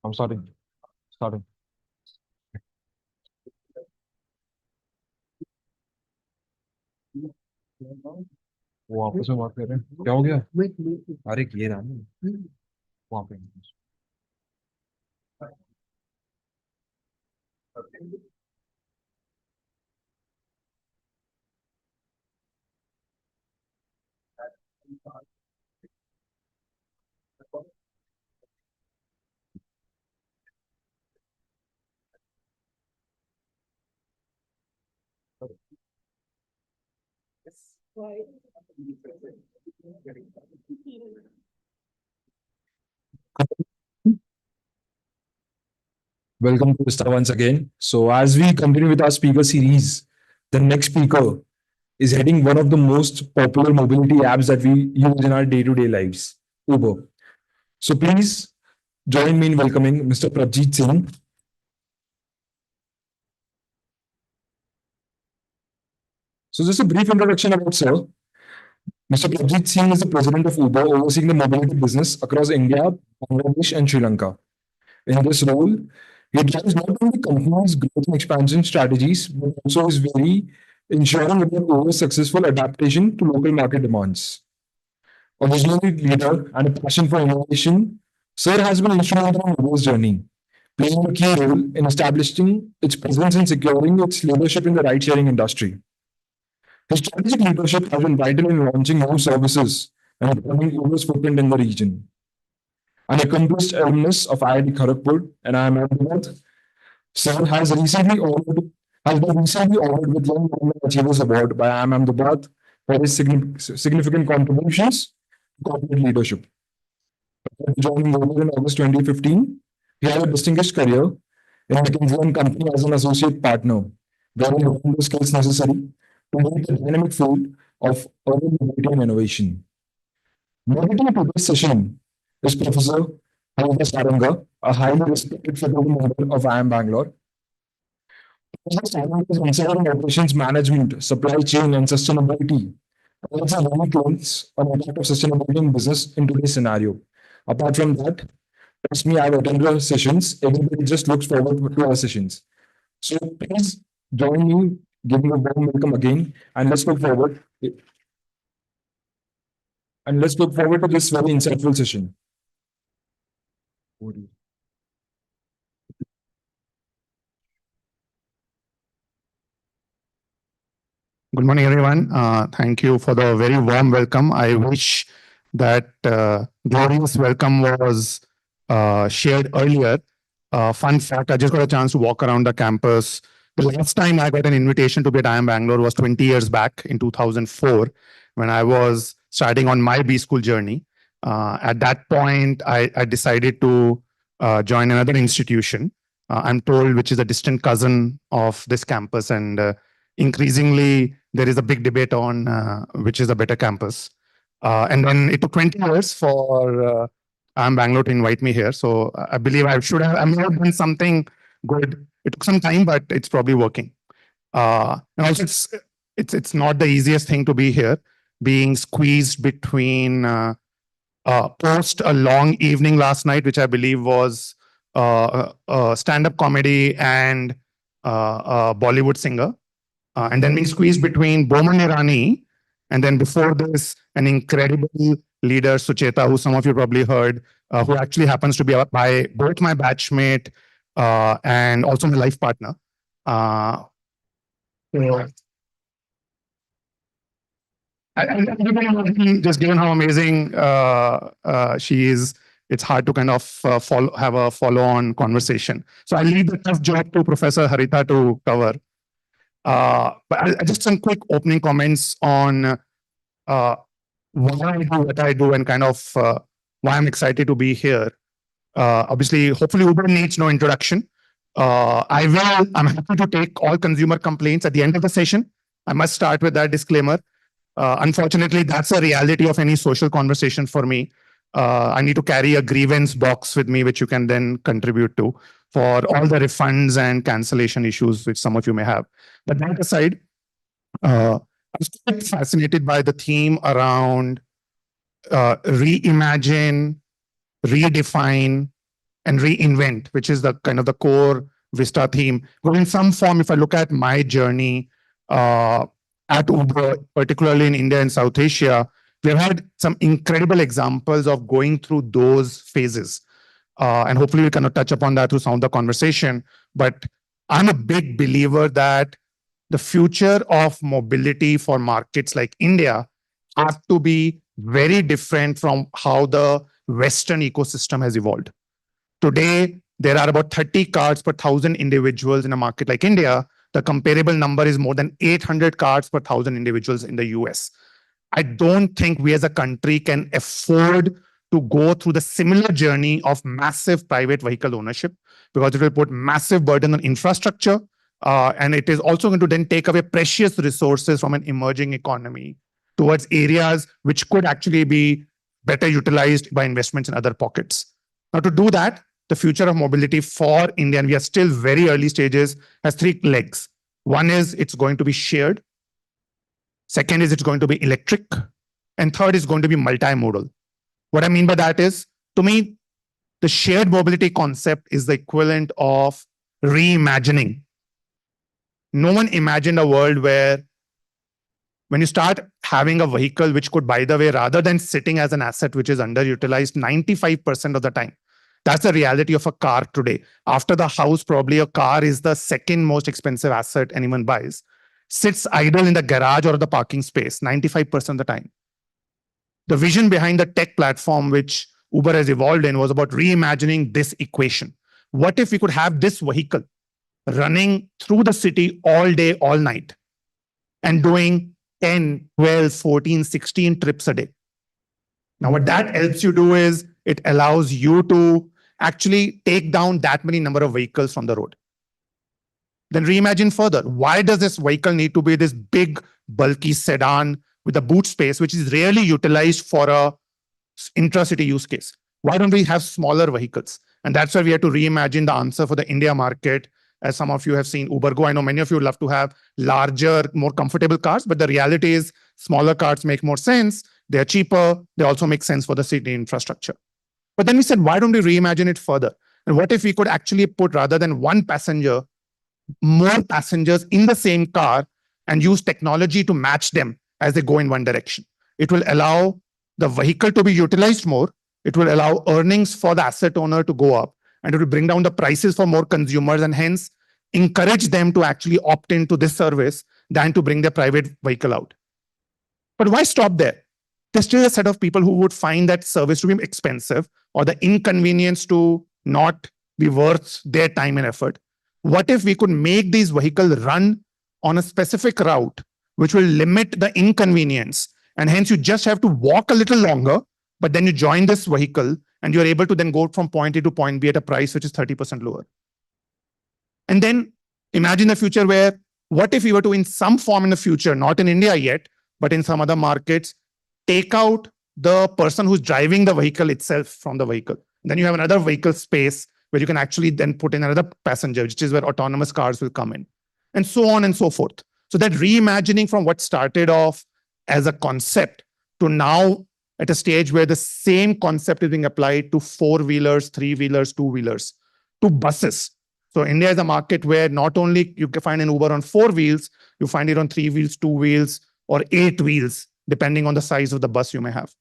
I'm starting. Starting. वो आपस में बात कर रहे हैं, क्या हो गया? अरे ये रहा ना वहाँ पे। Welcome to Vista once again. So, as we continue with our speaker series, the next speaker is heading one of the most popular mobility apps that we use in our day-to-day lives, Uber. So, please join me in welcoming Mr. Prabjeet Singh. So, just a brief introduction about Sir. Mr. Prabjeet Singh is the president of Uber, overseeing the mobility business across India, Bangladesh, and Sri Lanka. In this role, he drives not only the company's growth and expansion strategies, but also is very ensuring about Uber's successful adaptation to local market demands. A visionary leader and a passion for innovation, Sir has been instrumental in Uber's journey, playing a key role in establishing its presence and securing its leadership in the ride-sharing industry. His strategic leadership has been vital in launching new services and growing Uber's footprint in the region. An accomplished alumnus of IIT Kharagpur and IIM Ahmedabad, Sir has been recently honored with Young Women Achievers Award by IIM Ahmedabad for his significant contributions to corporate leadership. Joining Uber in August 2015, he had a distinguished career in McKinsey and Company as an associate partner, where he honed the skills necessary to lead the dynamic field of urban mobility and innovation. Moderating today's session is Professor Harita Saranga, a highly respected faculty member of IIM Bangalore. Professor Saranga is considered in operations management, supply chain, and sustainability. That's a very close on impact of sustainability in business in today's scenario. Apart from that, trust me, I've attended our sessions. Everybody just looks forward to our sessions. So please join me, give me a warm welcome again, and let's look forward. And let's look forward to this very insightful session. Good morning, everyone. Thank you for the very warm welcome. I wish that glorious welcome was shared earlier. Fun fact, I just got a chance to walk around the campus. The last time I got an invitation to be at IIM Bangalore was 20 years back in 2004 when I was starting on my B school journey. At that point, I decided to join another institution. I'm told, which is a distant cousin of this campus, and increasingly there is a big debate on which is a better campus. And then it took 20 years for IIM Bangalore to invite me here. So I believe I may have done something good. It took some time, but it's probably working. And also it's not the easiest thing to be here, being squeezed between post a long evening last night, which I believe was a stand-up comedy and a Bollywood singer. And then being squeezed between Boman Irani, and then before this, an incredible leader, Sucheta, who some of you probably heard, who actually happens to be by both my batchmate and also my life partner. Just given how amazing she is, it's hard to kind of have a follow-on conversation. So I leave the tough job to Professor Harita to cover. But just some quick opening comments on why I do what I do and kind of why I'm excited to be here. Obviously, hopefully Uber needs no introduction. I'm happy to take all consumer complaints at the end of the session. I must start with that disclaimer. Unfortunately, that's a reality of any social conversation for me. I need to carry a grievance box with me, which you can then contribute to for all the refunds and cancellation issues, which some of you may have. But that aside, I was quite fascinated by the theme around reimagine redefine, and reinvent, which is the kind of the core Vista theme. But in some form, if I look at my journey at Uber, particularly in India and South Asia, we've had some incredible examples of going through those phases. And hopefully we can touch upon that through some of the conversation. But I'm a big believer that the future of mobility for markets like India have to be very different from how the Western ecosystem has evolved. Today, there are about 30 cars per 1,000 individuals in a market like India. The comparable number is more than 800 cars per 1,000 individuals in the US. I don't think we as a country can afford to go through the similar journey of massive private vehicle ownership, because it will put massive burden on infrastructure. And it is also going to then take away precious resources from an emerging economy towards areas which could actually be better utilized by investments in other pockets. Now, to do that, the future of mobility for India, and we are still very early stages, has three legs. One is it's going to be shared. Second is it's going to be electric. And third is going to be multimodal. What I mean by that is, to me, the shared mobility concept is the equivalent of reimagining. No one imagined a world where when you start having a vehicle, which could, by the way, rather than sitting as an asset which is underutilized 95% of the time, that's the reality of a car today. After the house, probably a car is the second most expensive asset anyone buys. Sits idle in the garage or the parking space 95% of the time. The vision behind the tech platform which Uber has evolved in was about reimagining this equation. What if we could have this vehicle running through the city all day, all night, and doing 10, 12, 14, 16 trips a day? Now, what that helps you do is it allows you to actually take down that many number of vehicles from the road. Then reimagine further. Why does this vehicle need to be this big, bulky sedan with a boot space, which is rarely utilized for a intra-city use case? Why don't we have smaller vehicles? And that's why we have to reimagine the answer for the India market. As some of you have seen Uber Go, I know many of you would love to have larger, more comfortable cars, but the reality is smaller cars make more sense. They're cheaper. They also make sense for the city infrastructure. But then we said, why don't we reimagine it further? And what if we could actually put, rather than one passenger, more passengers in the same car and use technology to match them as they go in one direction? It will allow the vehicle to be utilized more. It will allow earnings for the asset owner to go up, and it will bring down the prices for more consumers and hence encourage them to actually opt into this service than to bring their private vehicle out. But why stop there? There's still a set of people who would find that service to be expensive or the inconvenience to not be worth their time and effort. What if we could make these vehicles run on a specific route, which will limit the inconvenience, and hence you just have to walk a little longer, but then you join this vehicle and you're able to then go from point A to point B at a price which is 30% lower. And then imagine a future where, what if we were to, in some form in the future, not in India yet, but in some other markets, take out the person who's driving the vehicle itself from the vehicle. Then you have another vehicle space where you can actually then put in another passenger, which is where autonomous cars will come in, and so on and so forth. So that reimagining from what started off as a concept to now at a stage where the same concept is being applied to four-wheelers, three-wheelers, two-wheelers, to buses. So India is a market where not only you can find an Uber on 4 wheels, you find it on 3 wheels, 2 wheels, or 8 wheels, depending on the size of the bus you may have.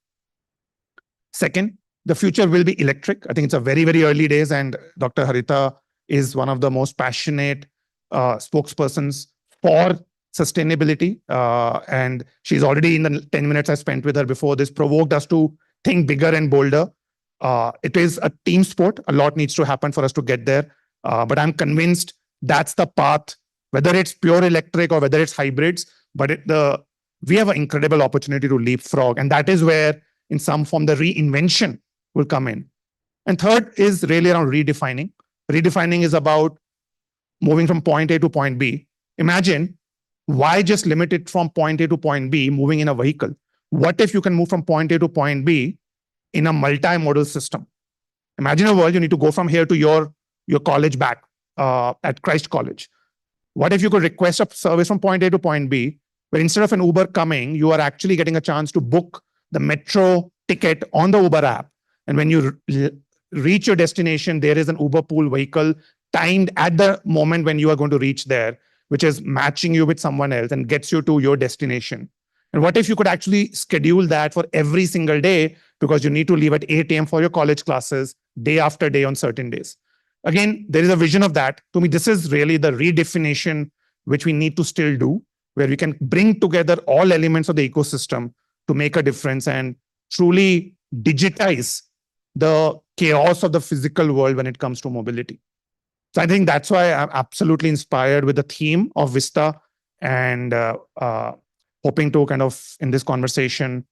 Second, the future will be electric. I think it's a very, very early days, and Dr. Harita is one of the most passionate spokespersons for sustainability. And she's already, in the 10 minutes I spent with her before this, provoked us to think bigger and bolder. It is a team sport. A lot needs to happen for us to get there. But I'm convinced that's the path, whether it's pure electric or whether it's hybrids, but we have an incredible opportunity to leapfrog. And that is where, in some form, the reinvention will come in. And third is really around redefining. Redefining is about moving from point A to point B. Imagine, why just limit it from point A to point B, moving in a vehicle? What if you can move from point A to point B in a multimodal system? Imagine a world you need to go from here to your college back at Christ College. What if you could request a service from point A to point B, where instead of an Uber coming, you are actually getting a chance to book the metro ticket on the Uber app, And when you reach your destination, there is an Uber pool vehicle timed at the moment when you are going to reach there, which is matching you with someone else and gets you to your destination. And what if you could actually schedule that for every single day, because you need to leave at 8 a.m. for your college classes day after day on certain days? Again, there is a vision of that. To me, this is really the redefinition which we need to still do, where we can bring together all elements of the ecosystem to make a difference and truly digitize the chaos of the physical world when it comes to mobility. So I think that's why I'm absolutely inspired with the theme of Vista, and hoping to kind of, in this conversation,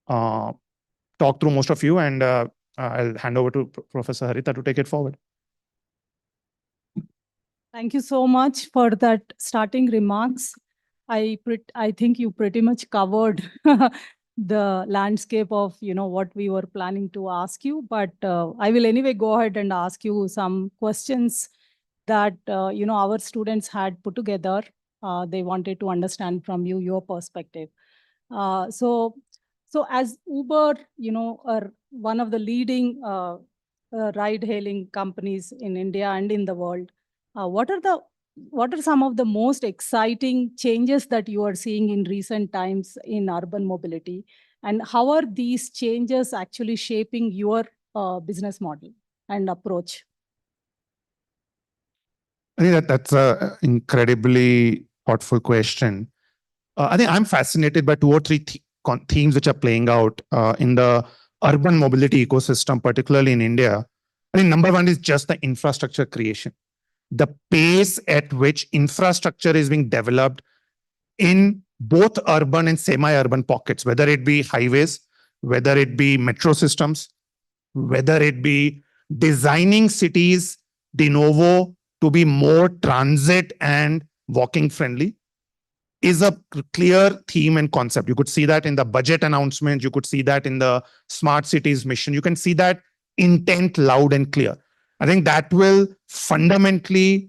talk through most of you, and I'll hand over to Professor Harita to take it forward. Thank you so much for that starting remarks. I think you pretty much covered the landscape of what we were planning to ask you, but I will anyway go ahead and ask you some questions that our students had put together. They wanted to understand from you your perspective. So as Uber, are one of the leading ride-hailing companies in India and in the world, what are some of the most exciting changes that you are seeing in recent times in urban mobility? And how are these changes actually shaping your business model and approach? I think that's an incredibly thoughtful question. I think I'm fascinated by two or three themes which are playing out in the urban mobility ecosystem, particularly in India. I think number one is just the infrastructure creation. The pace at which infrastructure is being developed in both urban and semi-urban pockets, whether it be highways, whether it be metro systems, whether it be designing cities de novo to be more transit and walking friendly, is a clear theme and concept. You could see that in the budget announcement. You could see that in the smart cities mission. You can see that intent loud and clear. I think that will fundamentally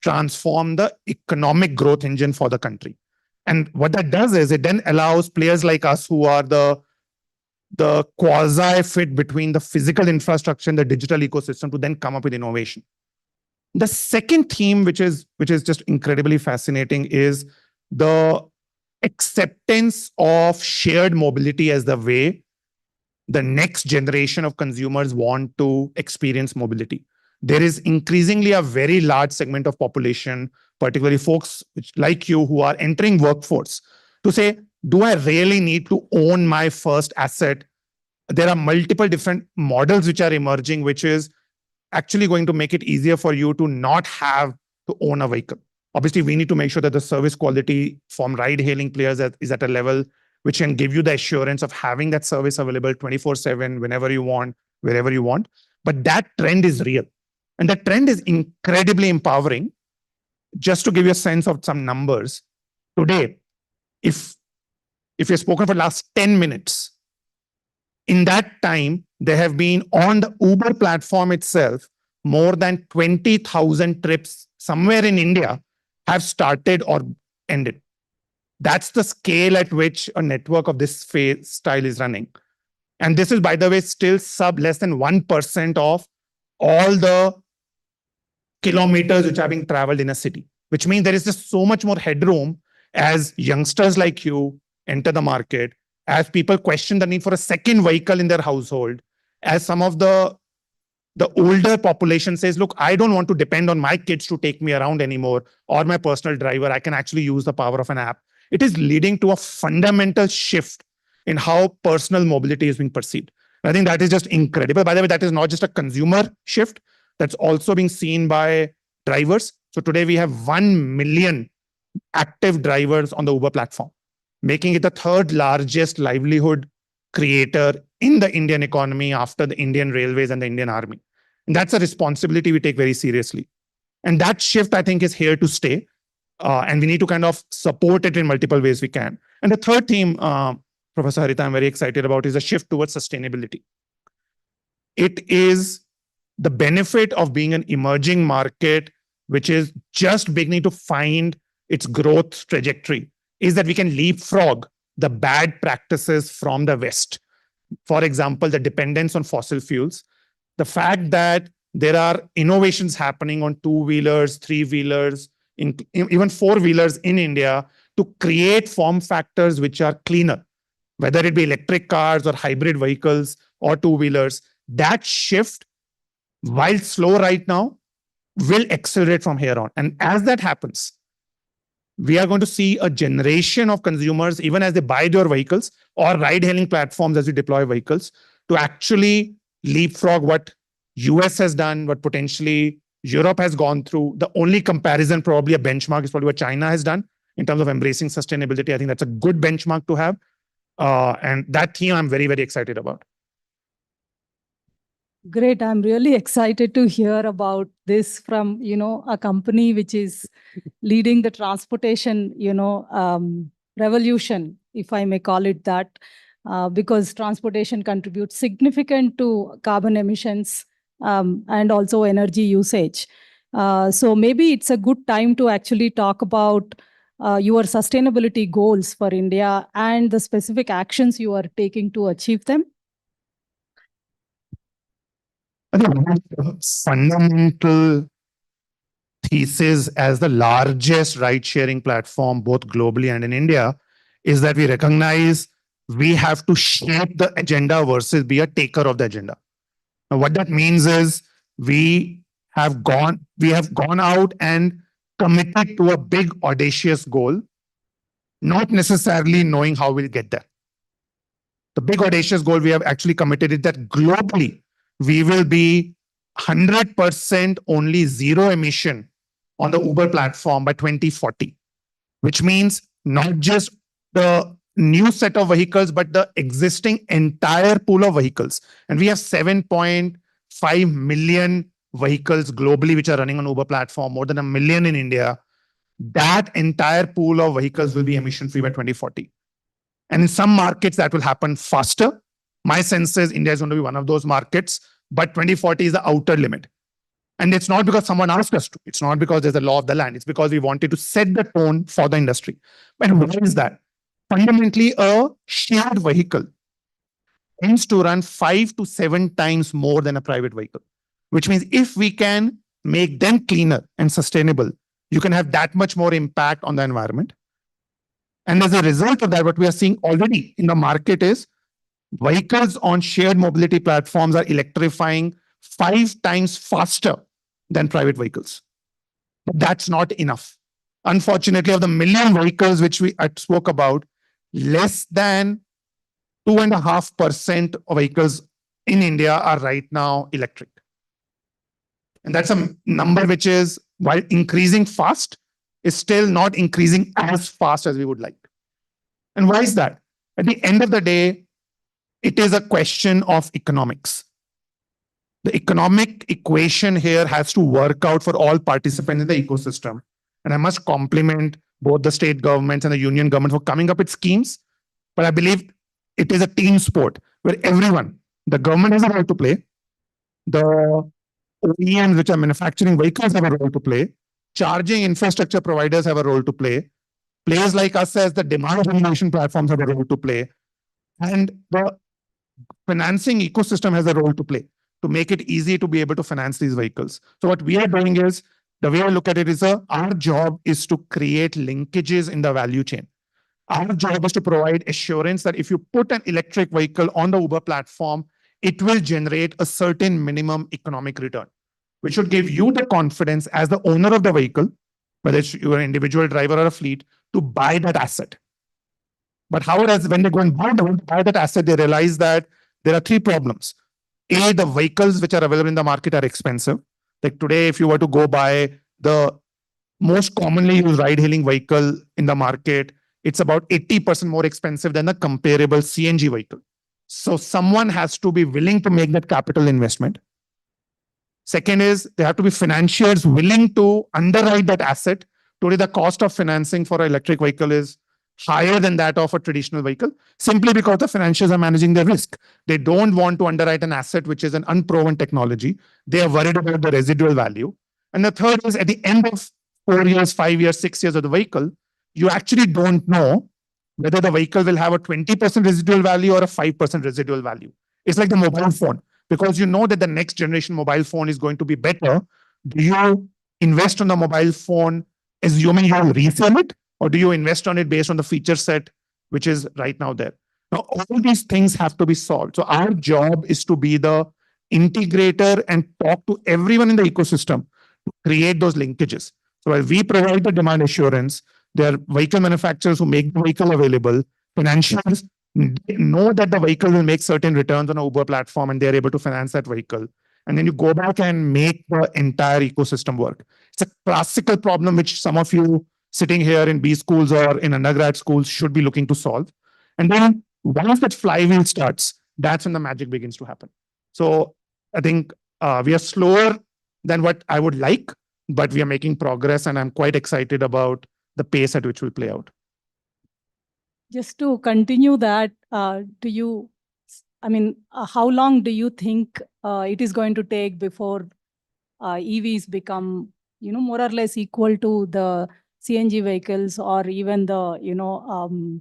transform the economic growth engine for the country. And what that does is it then allows players like us, who are the quasi fit between the physical infrastructure and the digital ecosystem, to then come up with innovation. The second theme, which is just incredibly fascinating, is the acceptance of shared mobility as the way the next generation of consumers want to experience mobility. There is increasingly a very large segment of population, particularly folks like you, who are entering workforce, to say, do I really need to own my first asset? There are multiple different models which are emerging, which is actually going to make it easier for you to not have to own a vehicle. Obviously, we need to make sure that the service quality from ride-hailing players is at a level which can give you the assurance of having that service available 24/7, whenever you want, wherever you want. But that trend is real. And that trend is incredibly empowering. Just to give you a sense of some numbers, today, if you've spoken for the last 10 minutes, in that time, there have been on the Uber platform itself, more than 20,000 trips somewhere in India have started or ended. That's the scale at which a network of this style is running. And this is, by the way, still less than 1% of all the kilometers which are being traveled in a city, which means there is just so much more headroom as youngsters like you enter the market, as people question the need for a second vehicle in their household, as some of the older population says, look, I don't want to depend on my kids to take me around anymore, or my personal driver. I can actually use the power of an app. It is leading to a fundamental shift in how personal mobility is being perceived. I think that is just incredible. By the way, that is not just a consumer shift. That's also being seen by drivers. So today we have 1 million active drivers on the Uber platform, making it the third largest livelihood creator in the Indian economy after the Indian Railways and the Indian Army. And that's a responsibility we take very seriously. And that shift, I think, is here to stay. And we need to kind of support it in multiple ways we can. And the third theme, Professor Harita, I'm very excited about, is a shift towards sustainability. It is the benefit of being an emerging market, which is just beginning to find its growth trajectory, is that we can leapfrog the bad practices from the West. For example, the dependence on fossil fuels, the fact that there are innovations happening on two-wheelers, three-wheelers, even four-wheelers in India to create form factors which are cleaner, whether it be electric cars or hybrid vehicles or two-wheelers. That shift, while slow right now, will accelerate from here on. And as that happens, we are going to see a generation of consumers, even as they buy their vehicles or ride-hailing platforms as we deploy vehicles, to actually leapfrog what US has done, what potentially Europe has gone through. The only comparison, probably a benchmark, is probably what China has done in terms of embracing sustainability. I think that's a good benchmark to have. And that theme I'm very, very excited about. Great. I'm really excited to hear about this from, a company which is leading the transportation, revolution, if I may call it that, because transportation contributes significant to carbon emissions and also energy usage. So maybe it's a good time to actually talk about your sustainability goals for India and the specific actions you are taking to achieve them. I think one of the fundamental thesis as the largest ride-sharing platform, both globally and in India, is that we recognize we have to shape the agenda versus be a taker of the agenda. Now, what that means is we have gone out and committed to a big, audacious goal, not necessarily knowing how we'll get there. The big, audacious goal we have actually committed is that globally, we will be 100% only zero emission on the Uber platform by 2040, which means not just the new set of vehicles, but the existing entire pool of vehicles. And we have 7.5 million vehicles globally which are running on Uber platform, more than 1 million in India. That entire pool of vehicles will be emission-free by 2040. And in some markets, that will happen faster. My sense is India is going to be one of those markets, but 2040 is the outer limit. And it's not because someone asked us to. It's not because there's a law of the land. It's because we wanted to set the tone for the industry. And why is that? Fundamentally, a shared vehicle tends to run 5 to 7 times more than a private vehicle, which means if we can make them cleaner and sustainable, you can have that much more impact on the environment. And as a result of that, what we are seeing already in the market is vehicles on shared mobility platforms are electrifying 5 times faster than private vehicles. But that's not enough. Unfortunately, of the million vehicles which I spoke about, less than 2.5% of vehicles in India are right now electric. And that's a number which is, while increasing fast, is still not increasing as fast as we would like. And why is that? At the end of the day, it is a question of economics. The economic equation here has to work out for all participants in the ecosystem. And I must compliment both the state governments and the union government for coming up with schemes. But I believe it is a team sport where everyone, the government has a role to play, the OEMs which are manufacturing vehicles have a role to play, charging infrastructure providers have a role to play, players like us as the demand generation platforms have a role to play, and the financing ecosystem has a role to play to make it easy to be able to finance these vehicles. So what we are doing is, the way I look at it is, our job is to create linkages in the value chain. Our job is to provide assurance that if you put an electric vehicle on the Uber platform, it will generate a certain minimum economic return, which should give you the confidence as the owner of the vehicle, whether it's you're an individual driver or a fleet, to buy that asset. But however, when they go and buy that asset, they realize that there are 3 problems. A, the vehicles which are available in the market are expensive. Like today, if you were to go buy the most commonly used ride-hailing vehicle in the market, it's about 80% more expensive than a comparable CNG vehicle. So someone has to be willing to make that capital investment. Second is there have to be financiers willing to underwrite that asset. Today, the cost of financing for an electric vehicle is higher than that of a traditional vehicle, simply because the financiers are managing the risk. They don't want to underwrite an asset which is an unproven technology. They are worried about the residual value. And the third is at the end of 4 years, 5 years, 6 years of the vehicle, you actually don't know whether the vehicle will have a 20% residual value or a 5% residual value. It's like the mobile phone, because you know that the next generation mobile phone is going to be better. Do you invest on the mobile phone assuming you will resell it, or do you invest on it based on the feature set which is right now there? Now, all these things have to be solved. So our job is to be the integrator and talk to everyone in the ecosystem to create those linkages. So while we provide the demand assurance, there are vehicle manufacturers who make the vehicle available, financials know that the vehicle will make certain returns on a Uber platform and they're able to finance that vehicle. And then you go back and make the entire ecosystem work. It's a classical problem which some of you sitting here in B schools or in undergrad schools should be looking to solve. And then once that flywheel starts, that's when the magic begins to happen. So I think we are slower than what I would like, but we are making progress, and I'm quite excited about the pace at which will play out. Just to continue that, how long do you think it is going to take before EVs become, more or less equal to the CNG vehicles or even the,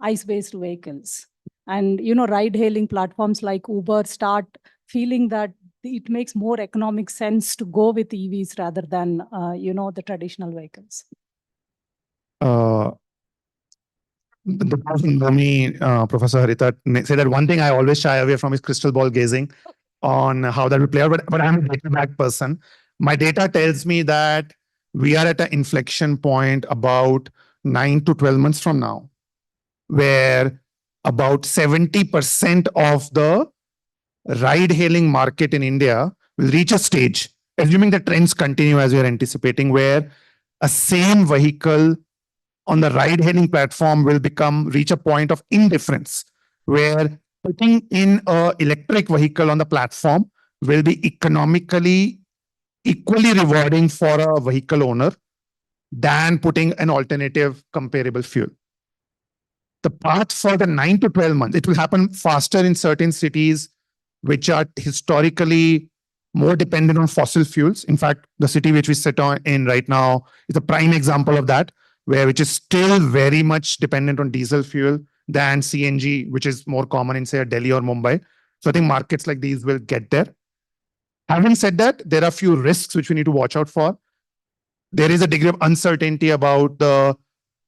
ICE-based vehicles? And, ride-hailing platforms like Uber start feeling that it makes more economic sense to go with EVs rather than, the traditional vehicles. The person know me, Professor Harita, say that one thing I always shy away from is crystal ball gazing on how that will play out. But I'm a data back person. My data tells me that we are at an inflection point about 9 to 12 months from now, where about 70% of the ride-hailing market in India will reach a stage, assuming the trends continue as we are anticipating, where a same vehicle on the ride-hailing platform will reach a point of indifference, where putting in an electric vehicle on the platform will be economically equally rewarding for a vehicle owner than putting an alternative comparable fuel. The path for the 9 to 12 months, it will happen faster in certain cities which are historically more dependent on fossil fuels. In fact, the city which we sit in right now is a prime example of that, which is still very much dependent on diesel fuel than CNG, which is more common in, say, Delhi or Mumbai. So I think markets like these will get there. Having said that, there are a few risks which we need to watch out for. There is a degree of uncertainty about the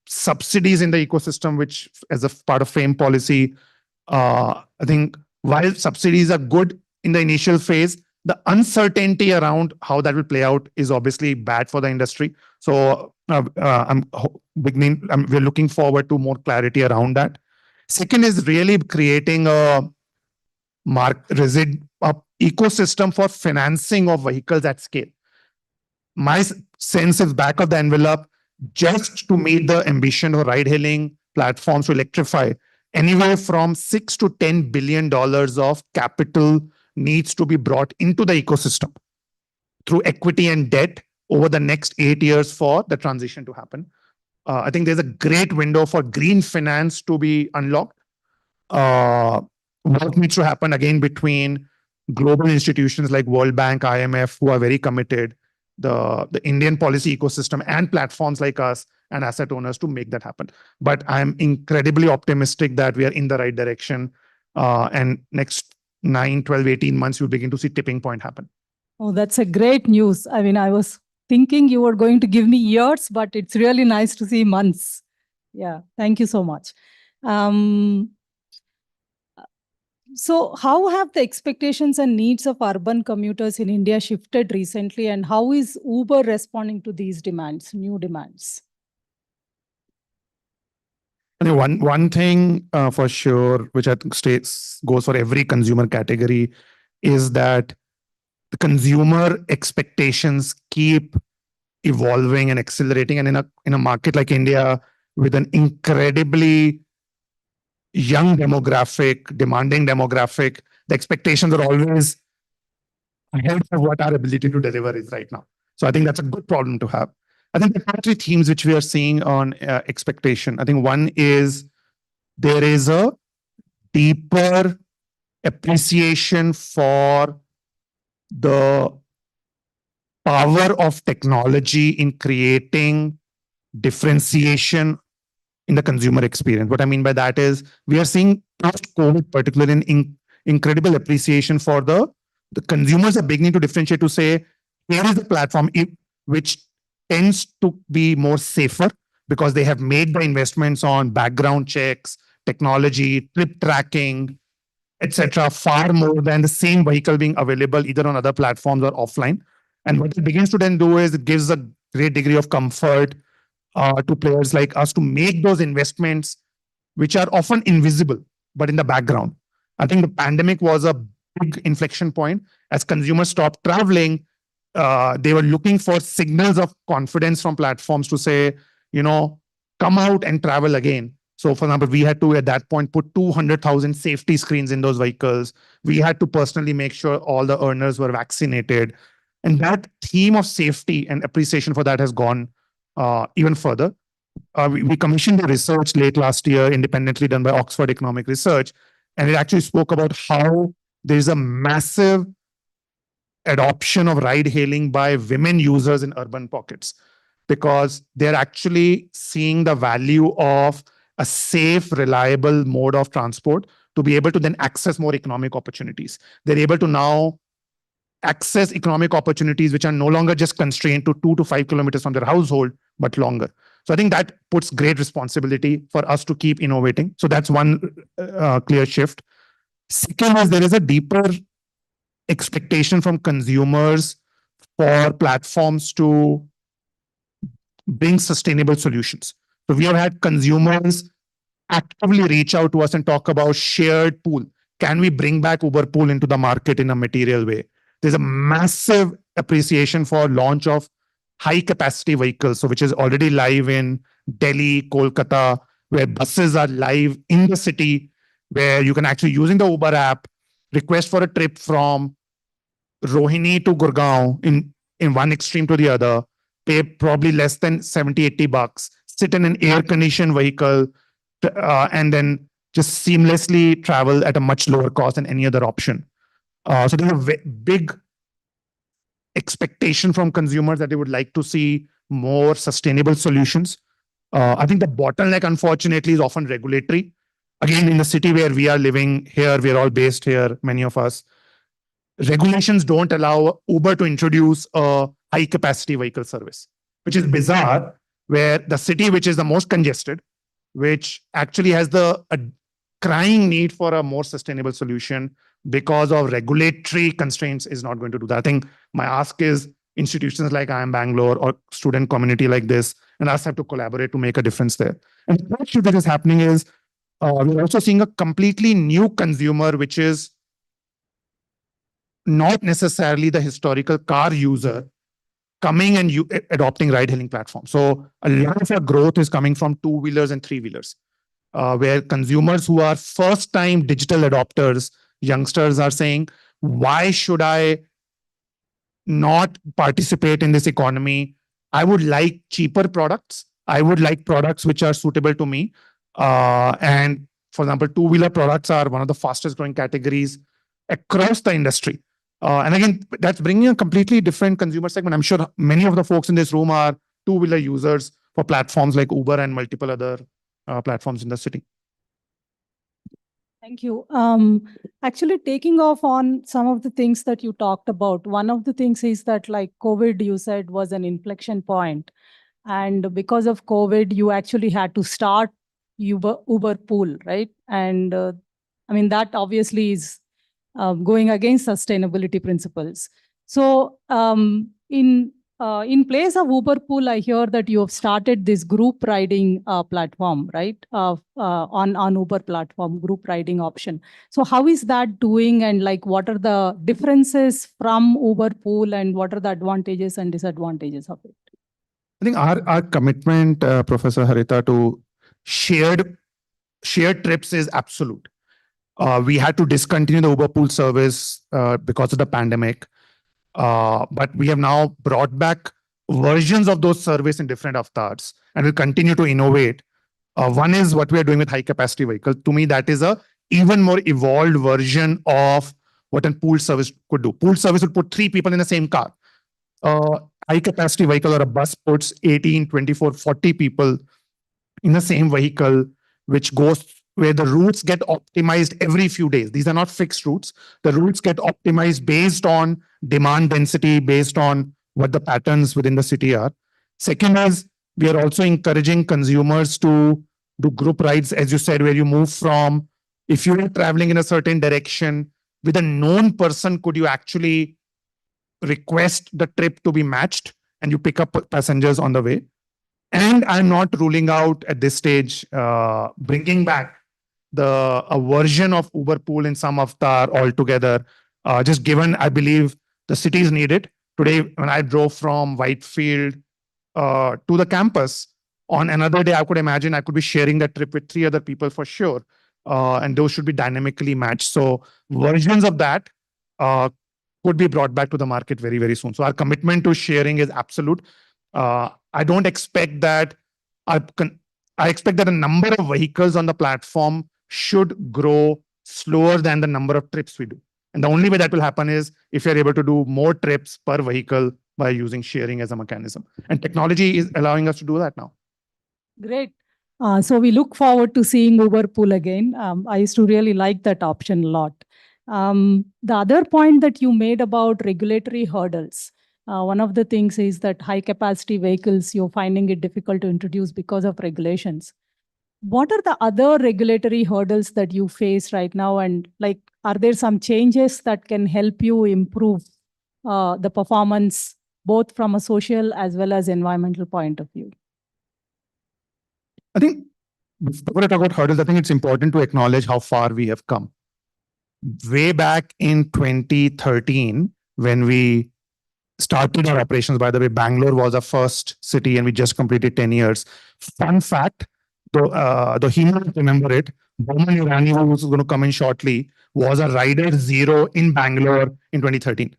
subsidies in the ecosystem, which as a part of FAME policy, I think while subsidies are good in the initial phase, the uncertainty around how that will play out is obviously bad for the industry. So we're looking forward to more clarity around that. Second is really creating a ecosystem for financing of vehicles at scale. My sense is back of the envelope, just to meet the ambition of ride-hailing platforms to electrify, anywhere from $6 to $10 billion of capital needs to be brought into the ecosystem through equity and debt over the next 8 years for the transition to happen. I think there's a great window for green finance to be unlocked. What needs to happen again between global institutions like World Bank, IMF, who are very committed, the Indian policy ecosystem and platforms like us and asset owners to make that happen. But I'm incredibly optimistic that we are in the right direction. And next 9, 12, 18 months, you'll begin to see tipping point happen. Oh, that's a great news. I mean, I was thinking you were going to give me years, but it's really nice to see months. Yeah, thank you so much. So how have the expectations and needs of urban commuters in India shifted recently, and how is Uber responding to these demands, new demands? I think one thing for sure, which I think goes for every consumer category, is that the consumer expectations keep evolving and accelerating. And in a market like India, with an incredibly young demographic, demanding demographic, the expectations are always ahead of what our ability to deliver is right now. So I think that's a good problem to have. I think there are 3 themes which we are seeing on expectation. I think one is there is a deeper appreciation for the power of technology in creating differentiation in the consumer experience. What I mean by that is we are seeing post-COVID, particularly in incredible appreciation for the consumers are beginning to differentiate to say, here is the platform which tends to be more safer because they have made the investments on background checks, technology, trip tracking, etc., far more than the same vehicle being available either on other platforms or offline. And what it begins to then do is it gives a great degree of comfort to players like us to make those investments, which are often invisible, but in the background. I think the pandemic was a big inflection point. As consumers stopped traveling, they were looking for signals of confidence from platforms to say, come out and travel again. So, for example, we had to, at that point, put 200,000 safety screens in those vehicles. We had to personally make sure all the earners were vaccinated. And that theme of safety and appreciation for that has gone even further. We commissioned a research late last year, independently done by Oxford Economic Research, and it actually spoke about how there's a massive adoption of ride hailing by women users in urban pockets because they're actually seeing the value of a safe, reliable mode of transport to be able to then access more economic opportunities. They're able to now access economic opportunities which are no longer just constrained to 2 to 5 kilometers from their household, but longer. So I think that puts great responsibility for us to keep innovating. So that's one clear shift. Second is there is a deeper expectation from consumers for platforms to bring sustainable solutions. So we have had consumers actively reach out to us and talk about shared pool. Can we bring back Uber Pool into the market in a material way? There's a massive appreciation for launch of high capacity vehicles, so which is already live in Delhi, Kolkata, where buses are live in the city, where you can actually, using the Uber app, request for a trip from Rohini to Gurgaon in one extreme to the other, pay probably less than 70, 80 bucks, sit in an air-conditioned vehicle, and then just seamlessly travel at a much lower cost than any other option. So there's a big expectation from consumers that they would like to see more sustainable solutions. I think the bottleneck, unfortunately, is often regulatory. Again, in the city where we are living here, we're all based here, many of us, regulations don't allow Uber to introduce a high capacity vehicle service, which is bizarre, where the city which is the most congested, which actually has a crying need for a more sustainable solution because of regulatory constraints, is not going to do that. I think my ask is institutions like IIM Bangalore or student community like this and us have to collaborate to make a difference there. And the third shift that is happening is we're also seeing a completely new consumer, which is not necessarily the historical car user, coming and adopting ride-hailing platforms. So a lot of our growth is coming from two-wheelers and three-wheelers, where consumers who are first-time digital adopters, youngsters are saying, why should I not participate in this economy? I would like cheaper products. I would like products which are suitable to me. And for example, two-wheeler products are one of the fastest growing categories across the industry. And again, that's bringing a completely different consumer segment. I'm sure many of the folks in this room are two-wheeler users for platforms like Uber and multiple other platforms in the city. Thank you. Actually, taking off on some of the things that you talked about, one of the things is that like COVID, you said, was an inflection point. And because of COVID, you actually had to start Uber Pool, right? And I mean, that obviously is going against sustainability principles. So in place of Uber Pool, I hear that you have started this group riding platform, right? On Uber platform, group riding option. So how is that doing, and like what are the differences from Uber Pool, and what are the advantages and disadvantages of it? I think our commitment, Professor Harita, to shared trips is absolute. We had to discontinue the Uber Pool service because of the pandemic. But we have now brought back versions of those services in different avatars and will continue to innovate. One is what we are doing with high capacity vehicle. To me, that is a even more evolved version of what a pool service could do. Pool service would put 3 people in the same car. High capacity vehicle or a bus puts 18, 24, 40 people in the same vehicle, which goes where the routes get optimized every few days. These are not fixed routes. The routes get optimized based on demand density, based on what the patterns within the city are. Second is we are also encouraging consumers to do group rides, as you said, where you move from, if you are traveling in a certain direction with a known person, could you actually request the trip to be matched and you pick up passengers on the way? And I'm not ruling out at this stage bringing back a version of Uber Pool in some avatar altogether, just given I believe the cities need it. Today, when I drove from Whitefield to the campus, on another day, I could imagine I could be sharing that trip with 3 other people for sure. And those should be dynamically matched. So versions of that could be brought back to the market very, very soon. So our commitment to sharing is absolute. I don't expect that. I expect that the number of vehicles on the platform should grow slower than the number of trips we do. And the only way that will happen is if you're able to do more trips per vehicle by using sharing as a mechanism. And technology is allowing us to do that now. Great. So we look forward to seeing Uber Pool again. I used to really like that option a lot. The other point that you made about regulatory hurdles, one of the things is that high capacity vehicles, you're finding it difficult to introduce because of regulations. What are the other regulatory hurdles that you face right now? And like, are there some changes that can help you improve the performance, both from a social as well as environmental point of view? I think before I talk about hurdles, I think it's important to acknowledge how far we have come. Way back in 2013, when we started our operations, by the way, Bangalore was our first city and we just completed 10 years. Fun fact, though he might remember it, Bowman Irani, who's going to come in shortly, was a rider zero in Bangalore in 2013.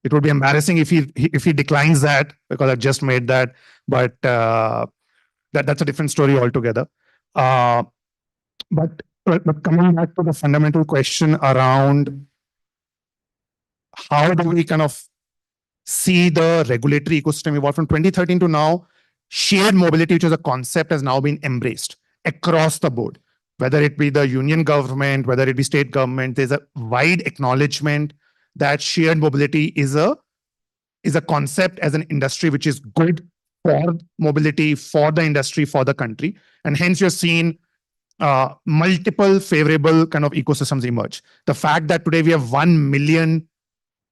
It would be embarrassing if he declines that because I've just made that, but that's a different story altogether. But coming back to the fundamental question around how do we kind of see the regulatory ecosystem evolve from 2013 to now, shared mobility, which is a concept, has now been embraced across the board, whether it be the union government, whether it be state government. There's a wide acknowledgement that shared mobility is a concept as an industry which is good for mobility, for the industry, for the country. And hence you're seeing multiple favorable kind of ecosystems emerge. The fact that today we have 1 million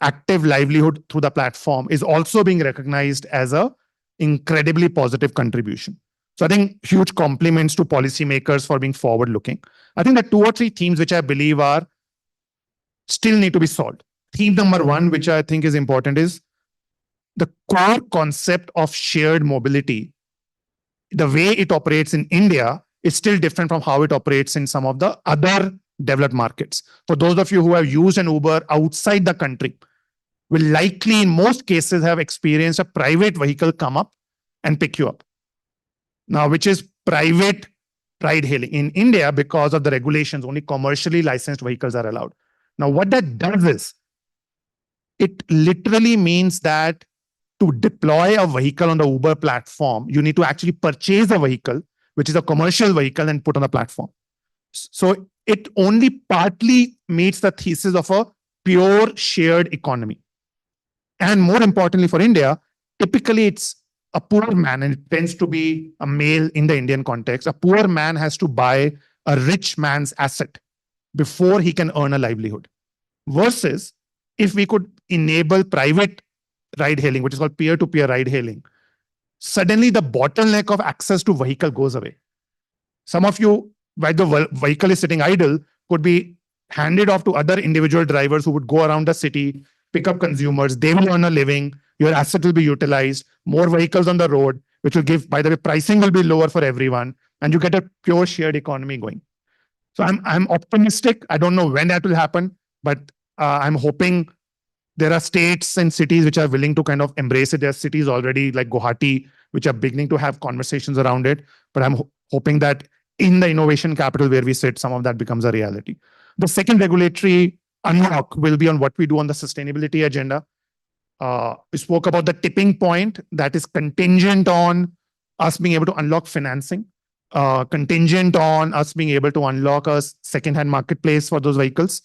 active livelihood through the platform is also being recognized as a incredibly positive contribution. So I think huge compliments to policymakers for being forward looking. I think that 2 or 3 themes which I believe are still need to be solved. Theme number 1, which I think is important, is the core concept of shared mobility. The way it operates in India is still different from how it operates in some of the other developed markets. For those of you who have used an Uber outside the country, will likely in most cases have experienced a private vehicle come up and pick you up. Now, which is private ride hailing. In India, because of the regulations, only commercially licensed vehicles are allowed. Now, what that does is, it literally means that to deploy a vehicle on the Uber platform, you need to actually purchase a vehicle, which is a commercial vehicle, and put on the platform. So it only partly meets the thesis of a pure shared economy. And more importantly for India, typically it's a poor man, and it tends to be a male in the Indian context. A poor man has to buy a rich man's asset before he can earn a livelihood. Versus if we could enable private ride hailing, which is called peer-to-peer ride hailing, suddenly the bottleneck of access to vehicle goes away. Some of you, while the vehicle is sitting idle, could be handed off to other individual drivers who would go around the city, pick up consumers. They will earn a living. Your asset will be utilized. More vehicles on the road, which will give, by the way, pricing will be lower for everyone. And you get a pure shared economy going. So I'm optimistic. I don't know when that will happen, but I'm hoping there are states and cities which are willing to kind of embrace it. There are cities already like Guwahati, which are beginning to have conversations around it. But I'm hoping that in the innovation capital where we sit, some of that becomes a reality. The second regulatory unlock will be on what we do on the sustainability agenda. We spoke about the tipping point that is contingent on us being able to unlock financing, contingent on us being able to unlock a second-hand marketplace for those vehicles.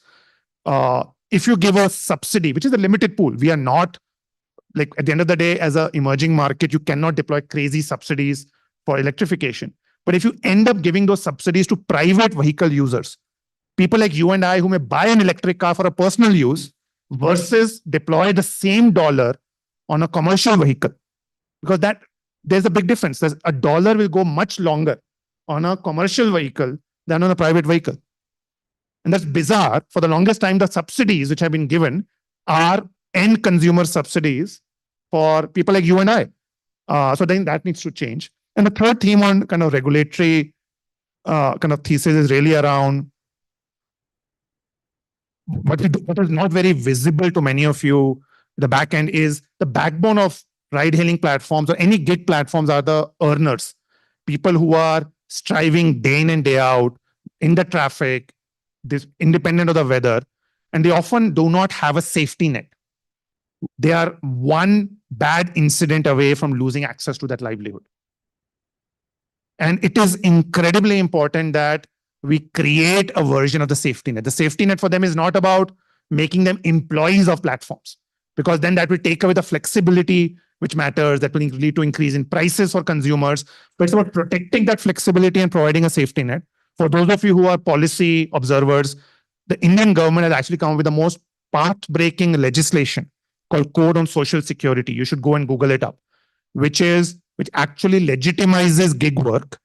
If you give a subsidy, which is a limited pool, we are not like at the end of the day, as an emerging market, you cannot deploy crazy subsidies for electrification. But if you end up giving those subsidies to private vehicle users, people like you and I who may buy an electric car for a personal use versus deploy the same dollar on a commercial vehicle, because that there's a big difference. There's a dollar will go much longer on a commercial vehicle than on a private vehicle. And that's bizarre. For the longest time, the subsidies which have been given are end consumer subsidies for people like you and I. So then that needs to change. And the third theme on kind of regulatory kind of thesis is really around what is not very visible to many of you. The back end is the backbone of ride-hailing platforms or any gig platforms are the earners, people who are striving day in and day out in the traffic, this independent of the weather, and they often do not have a safety net. They are one bad incident away from losing access to that livelihood. And it is incredibly important that we create a version of the safety net. The safety net for them is not about making them employees of platforms, because then that will take away the flexibility which matters, that will lead to increase in prices for consumers. But it's about protecting that flexibility and providing a safety net. For those of you who are policy observers, the Indian government has actually come up with the most path-breaking legislation called Code on Social Security. You should go and Google it up, which actually legitimizes gig work.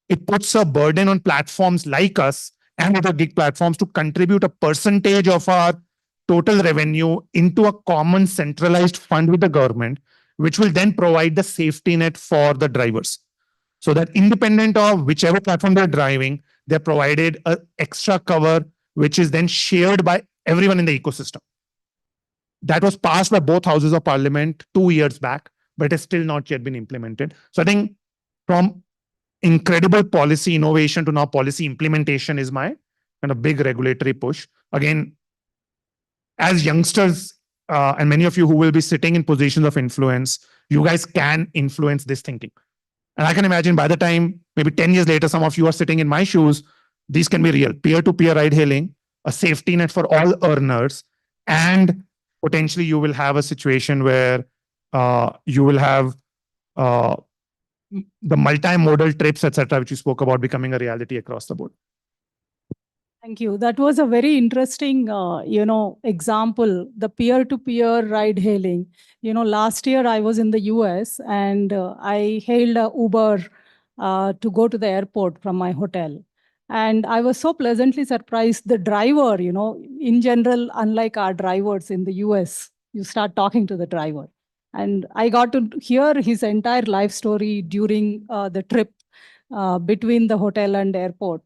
It puts a burden on platforms like us and other gig platforms to contribute a percentage of our total revenue into a common centralized fund with the government, which will then provide the safety net for the drivers. So that independent of whichever platform they're driving, they're provided an extra cover, which is then shared by everyone in the ecosystem. That was passed by both houses of parliament 2 years back, but it has still not yet been implemented. So I think from incredible policy innovation to now policy implementation is my kind of big regulatory push. Again, as youngsters, and many of you who will be sitting in positions of influence, you guys can influence this thinking. And I can imagine by the time, maybe 10 years later, some of you are sitting in my shoes, these can be real. Peer-to-peer ride hailing, a safety net for all earners, and potentially you will have a situation where you will have the multimodal trips, etc., which you spoke about becoming a reality across the board. Thank you. That was a very interesting, example, the peer-to-peer ride hailing. Last year I was in the US and I hailed a Uber to go to the airport from my hotel. And I was so pleasantly surprised. The driver, in general, unlike our drivers in the US, you start talking to the driver. And I got to hear his entire life story during the trip between the hotel and airport.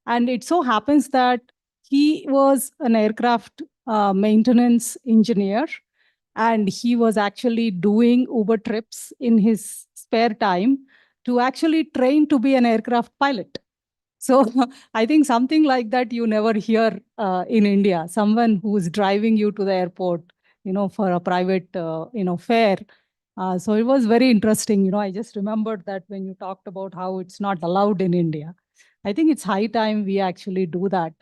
And it so happens that he was an aircraft maintenance engineer, and he was actually doing Uber trips in his spare time to actually train to be an aircraft pilot. So I think something like that you never hear in India, someone who is driving you to the airport, for a private, fare. So it was very interesting. I just remembered that when you talked about how it's not allowed in India. I think it's high time we actually do that,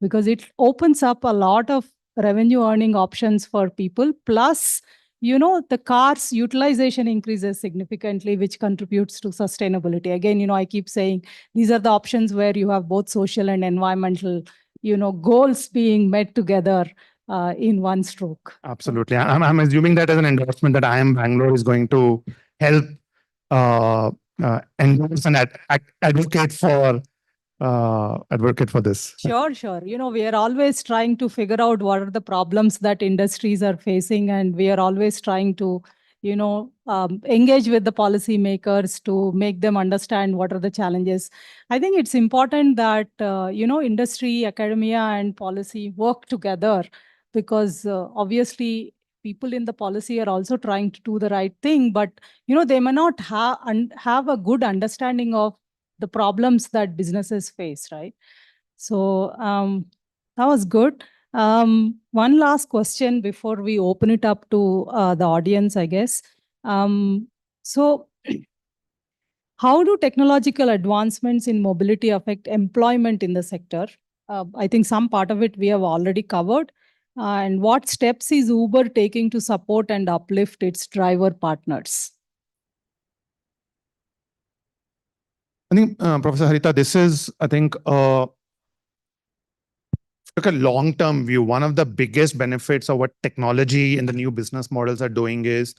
because it opens up a lot of revenue earning options for people. Plus, the car's utilization increases significantly, which contributes to sustainability. Again, I keep saying these are the options where you have both social and environmental, goals being met together in one stroke. Absolutely. I'm assuming that as an endorsement that I Am Bangalore is going to help endorse and advocate for this. Sure. We are always trying to figure out what are the problems that industries are facing, and we are always trying to, engage with the policymakers to make them understand what are the challenges. I think it's important that, industry, academia, and policy work together, because obviously people in the policy are also trying to do the right thing, but, they may not have a good understanding of the problems that businesses face, right? So that was good. One last question before we open it up to the audience, I guess. So How do technological advancements in mobility affect employment in the sector? I think some part of it we have already covered. And what steps is Uber taking to support and uplift its driver partners? I think, Professor Harita, this is, I think, look at long-term view. One of the biggest benefits of what technology and the new business models are doing is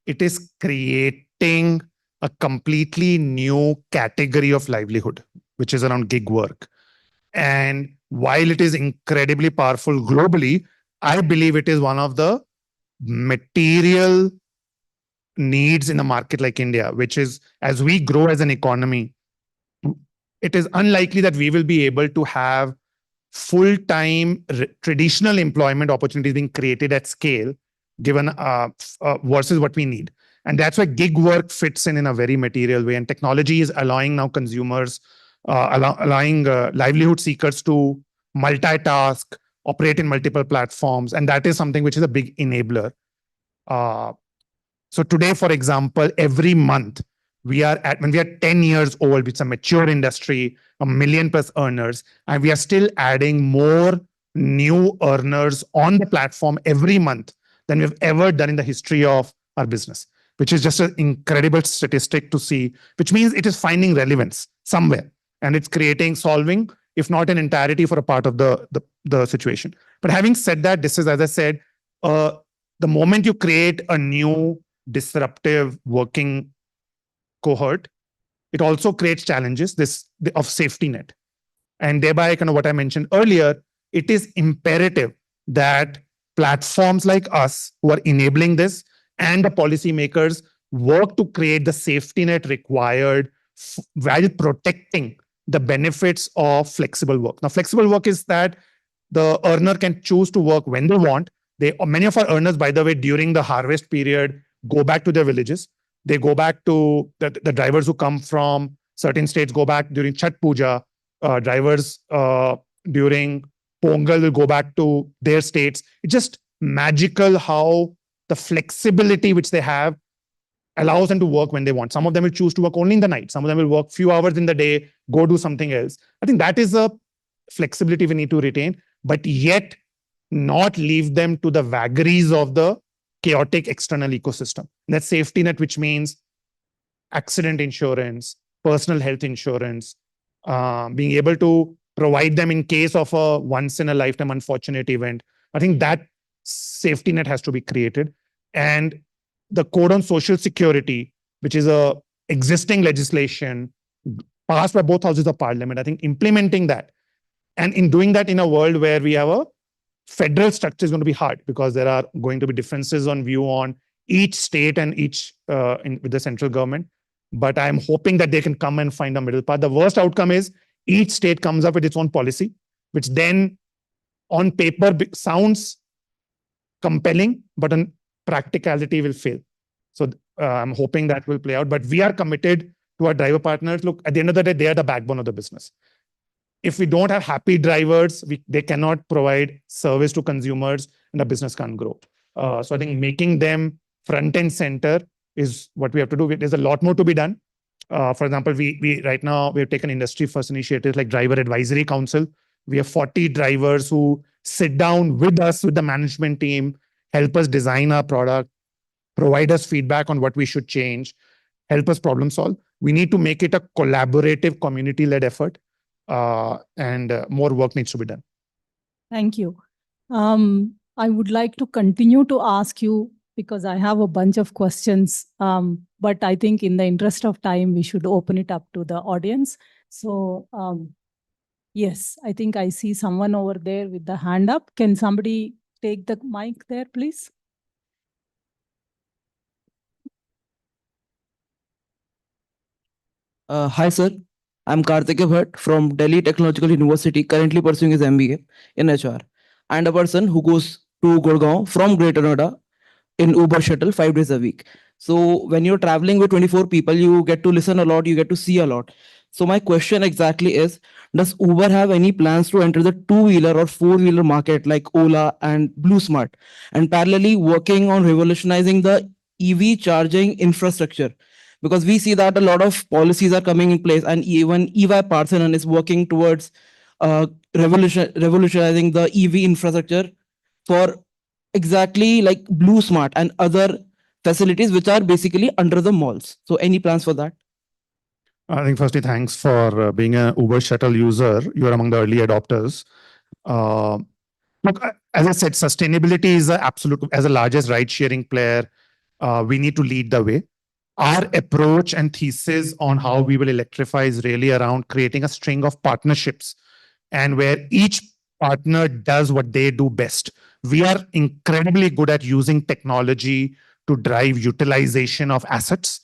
it is creating a completely new category of livelihood, which is around gig work. And while it is incredibly powerful globally, I believe it is one of the material needs in a market like India, which is as we grow as an economy, it is unlikely that we will be able to have full-time traditional employment opportunities being created at scale, given versus what we need. And that's why gig work fits in a very material way. And technology is allowing now consumers, allowing livelihood seekers to multitask, operate in multiple platforms. And that is something which is a big enabler. So today, for example, every month, when we are 10 years old, it's a mature industry, 1 million plus earners, and we are still adding more new earners on the platform every month than we've ever done in the history of our business, which is just an incredible statistic to see, which means it is finding relevance somewhere and it's solving, if not an entirety, for a part of the situation. But having said that, this is, as I said, the moment you create a new disruptive working cohort, it also creates challenges of safety net. And thereby, kind of what I mentioned earlier, it is imperative that platforms like us who are enabling this and the policymakers work to create the safety net required while protecting the benefits of flexible work. Now, flexible work is that the earner can choose to work when they want. Many of our earners, by the way, during the harvest period, go back to their villages. They go back to the drivers who come from certain states, go back during Chhat Puja. Drivers during Pongal will go back to their states. It's just magical how the flexibility which they have allows them to work when they want. Some of them will choose to work only in the night. Some of them will work few hours in the day, go do something else. I think that is a flexibility we need to retain, but yet not leave them to the vagaries of the chaotic external ecosystem. And that safety net, which means accident insurance, personal health insurance, being able to provide them in case of a once in a lifetime unfortunate event. I think that safety net has to be created. And the code on social security, which is a existing legislation passed by both houses of parliament, I think implementing that, and in doing that in a world where we have a federal structure, is going to be hard because there are going to be differences on view on each state and each with the central government. But I'm hoping that they can come and find a middle path. The worst outcome is each state comes up with its own policy, which then on paper sounds compelling, but on practicality will fail. So I'm hoping that will play out. But we are committed to our driver partners. Look, at the end of the day, they are the backbone of the business. If we don't have happy drivers, they cannot provide service to consumers and the business can't grow. So I think making them front and center is what we have to do. There's a lot more to be done. For example, we right now, we have taken industry first initiatives like Driver Advisory Council. We have 40 drivers who sit down with us, with the management team, help us design our product, provide us feedback on what we should change, help us problem solve. We need to make it a collaborative, community-led effort. And more work needs to be done. Thank you. I would like to continue to ask you because I have a bunch of questions, but I think in the interest of time, we should open it up to the audience. So yes, I think I see someone over there with the hand up. Can somebody take the mic there, please? Hi, sir. I'm Karthik Bhatt from Delhi Technological University, currently pursuing his MBA in HR, and a person who goes to Gurgaon from Greater Noida in Uber shuttle 5 days a week. So when you're traveling with 24 people, you get to listen a lot, you get to see a lot. So my question exactly is, does Uber have any plans to enter the two-wheeler or four-wheeler market like Ola and BlueSmart, and parallelly working on revolutionizing the EV charging infrastructure? Because we see that a lot of policies are coming in place, and even EY Parthenon is working towards revolutionizing the EV infrastructure for exactly like Blue Smart and other facilities which are basically under the malls. So any plans for that? I think firstly, thanks for being an Uber shuttle user. You're among the early adopters. Uh, Look, as I said, sustainability is the absolute, as the largest ride sharing player, we need to lead the way. Our approach and thesis on how we will electrify is really around creating a string of partnerships and where each partner does what they do best. We are incredibly good at using technology to drive utilization of assets,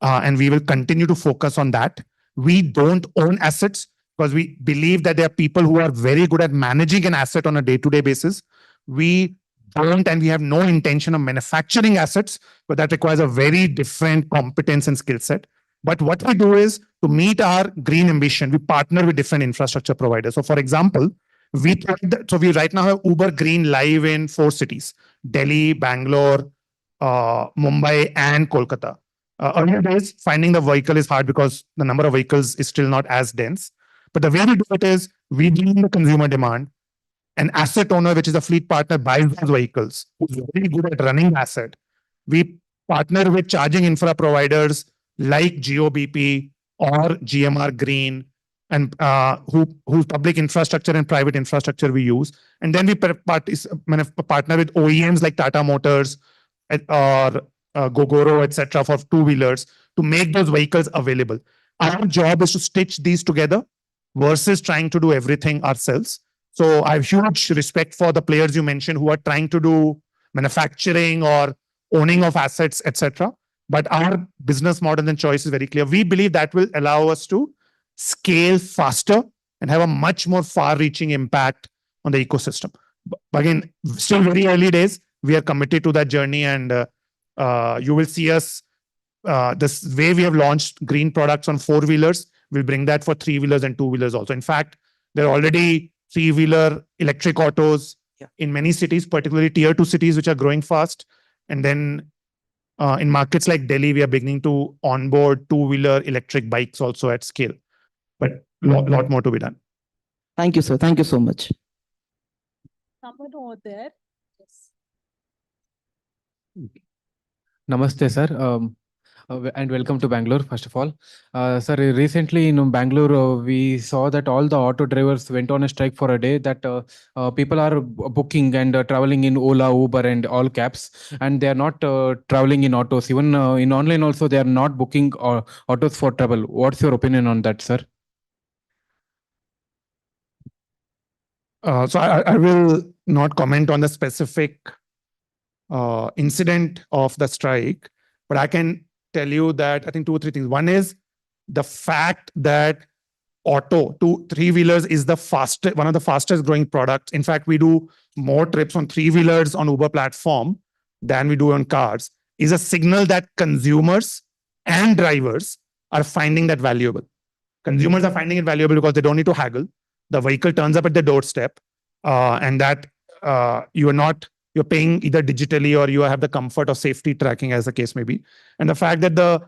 and we will continue to focus on that. We don't own assets because we believe that there are people who are very good at managing an asset on a day-to-day basis. We don't, and we have no intention of manufacturing assets, but that requires a very different competence and skill set. But what we do is to meet our green ambition, we partner with different infrastructure providers. So, for example, we right now have Uber Green live in 4 cities: Delhi, Bangalore, Mumbai, and Kolkata. Earlier days, finding the vehicle is hard because the number of vehicles is still not as dense. But the way we do it is we bring in the consumer demand. An asset owner, which is a fleet partner, buys those vehicles, who's very good at running asset. We partner with charging infra providers like GeoBP or GMR Green, and whose public infrastructure and private infrastructure we use. And then we partner with OEMs like Tata Motors or Gogoro, etc., for 2-wheelers to make those vehicles available. Our job is to stitch these together versus trying to do everything ourselves. So I have huge respect for the players you mentioned who are trying to do manufacturing or owning of assets, etc. But our business model and choice is very clear. We believe that will allow us to scale faster and have a much more far-reaching impact on the ecosystem. But again, still very early days. We are committed to that journey, and you will see us. This way we have launched green products on 4-wheelers. We'll bring that for 3-wheelers and 2-wheelers also. In fact, there are already 3-wheeler electric autos in many cities, particularly tier 2 cities, which are growing fast. And then in markets like Delhi, we are beginning to onboard 2-wheeler electric bikes also at scale. But lot more to be done. Thank you, sir. Thank you so much. Someone over there. Yes. Namaste, sir. And welcome to Bangalore, first of all. Sir, recently in Bangalore, we saw that all the auto drivers went on a strike for a day, that people are booking and traveling in Ola, Uber and all cabs, and they are not traveling in autos. Even in online also, they are not booking autos for travel. What's your opinion on that, sir? So I will not comment on the specific incident of the strike, but I can tell you that I think 2 or 3 things. One is the fact that 3-wheelers is one of the fastest growing products. In fact, we do more trips on 3-wheelers on Uber platform than we do on cars, is a signal that consumers and drivers are finding that valuable. Consumers are finding it valuable because they don't need to haggle. The vehicle turns up at the doorstep, and that you're paying either digitally or you have the comfort of safety tracking, as the case may be. And the fact that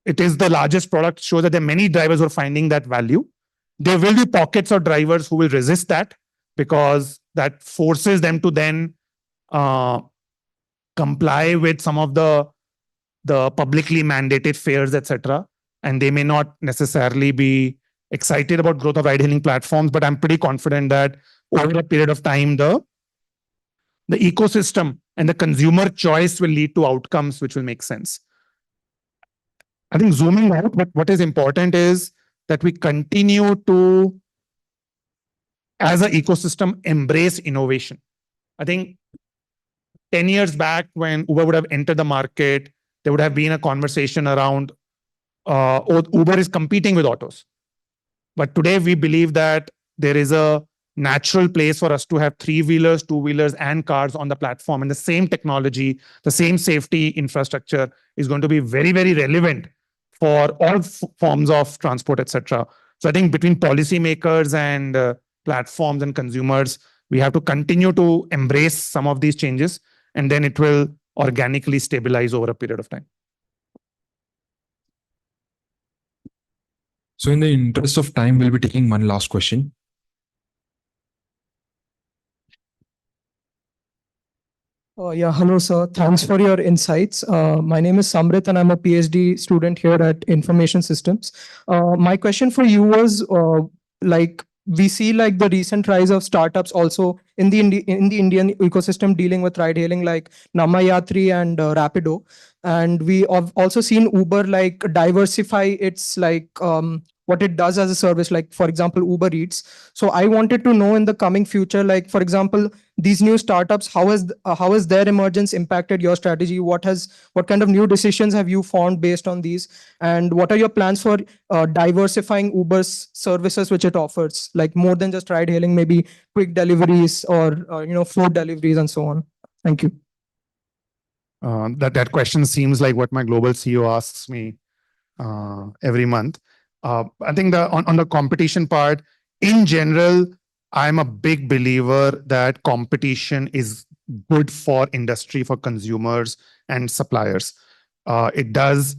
it is the largest product shows that there are many drivers who are finding that value. There will be pockets of drivers who will resist that because that forces them to then comply with some of the publicly mandated fares, etc. And they may not necessarily be excited about growth of ride-hailing platforms, but I'm pretty confident that over a period of time, the ecosystem and the consumer choice will lead to outcomes which will make sense. I think zooming out, what is important is that we continue to, as an ecosystem, embrace innovation. I think 10 years back, when Uber would have entered the market, there would have been a conversation around Uber is competing with autos. But today we believe that there is a natural place for us to have 3-wheelers, 2-wheelers, and cars on the platform. And the same technology, the same safety infrastructure is going to be very, very relevant for all forms of transport, etc. So I think between policymakers and platforms and consumers, we have to continue to embrace some of these changes, and then it will organically stabilize over a period of time. So in the interest of time, we'll be taking one last question. Yeah, hello, sir. Thanks for your insights. My name is Samrit, and I'm a PhD student here at Information Systems. My question for you was like, we see like the recent rise of startups also in the Indian ecosystem dealing with ride hailing like Namayatri and Rapido, and we have also seen Uber like diversify its like what it does as a service, like for example Uber Eats. So I wanted to know in the coming future, like for example these new startups, how has their emergence impacted your strategy? What kind of new decisions have you found based on these, and what are your plans for diversifying Uber's services which it offers, like more than just ride hailing, maybe quick deliveries or food deliveries and so on? Thank you. That question seems like what my global CEO asks me every month. I think on the competition part, in general, I'm a big believer that competition is good for industry, for consumers and suppliers. It does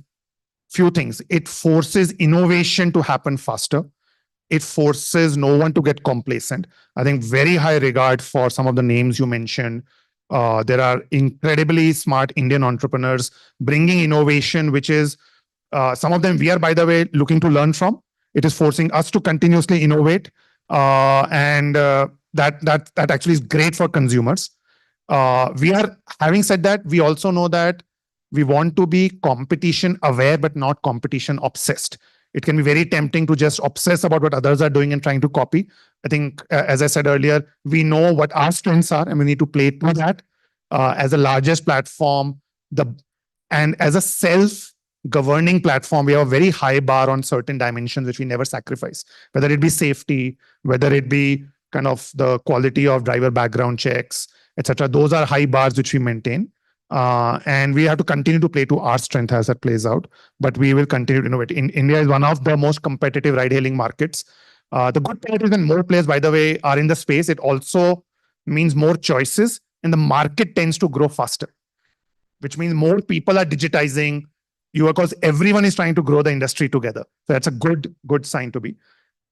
few things. It forces innovation to happen faster. It forces no one to get complacent. I think very high regard for some of the names you mentioned. There are incredibly smart Indian entrepreneurs bringing innovation, which is some of them we are, by the way, looking to learn from. It is forcing us to continuously innovate, and that actually is great for consumers. We are having said that, we also know that we want to be competition aware, but not competition obsessed. It can be very tempting to just obsess about what others are doing and trying to copy. I think, as I said earlier, we know what our strengths are, and we need to play to that. As the largest platform, and as a self-governing platform, we have a very high bar on certain dimensions which we never sacrifice. Whether it be safety, whether it be kind of the quality of driver background checks, etc. Those are high bars which we maintain. And we have to continue to play to our strength as that plays out. But we will continue to innovate. India is one of the most competitive ride-hailing markets. The good part is when more players, by the way, are in the space, it also means more choices, and the market tends to grow faster, which means more people are digitizing. Because everyone is trying to grow the industry together. So that's a good sign to be.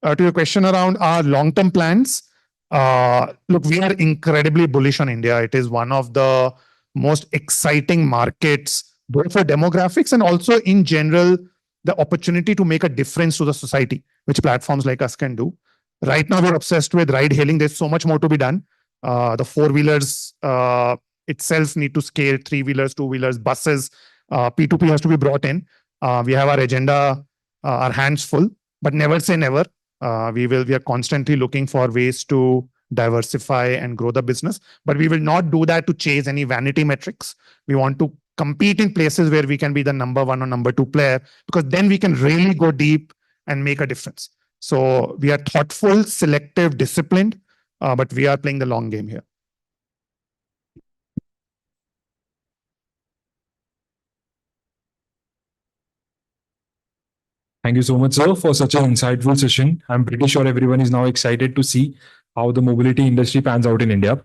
To your question around our long-term plans, look, we are incredibly bullish on India. It is one of the most exciting markets, both for demographics and also in general, the opportunity to make a difference to the society, which platforms like us can do. Right now, we're obsessed with ride hailing. There's so much more to be done. The four-wheelers itself need to scale, three-wheelers, two-wheelers, buses. P2P has to be brought in. We have our agenda, our hands full, but never say never. We are constantly looking for ways to diversify and grow the business, but we will not do that to chase any vanity metrics. We want to compete in places where we can be the number one or number two player, because then we can really go deep and make a difference. So we are thoughtful, selective, disciplined, but we are playing the long game here. Thank you so much, sir, for such an insightful session. I'm pretty sure everyone is now excited to see how the mobility industry pans out in India.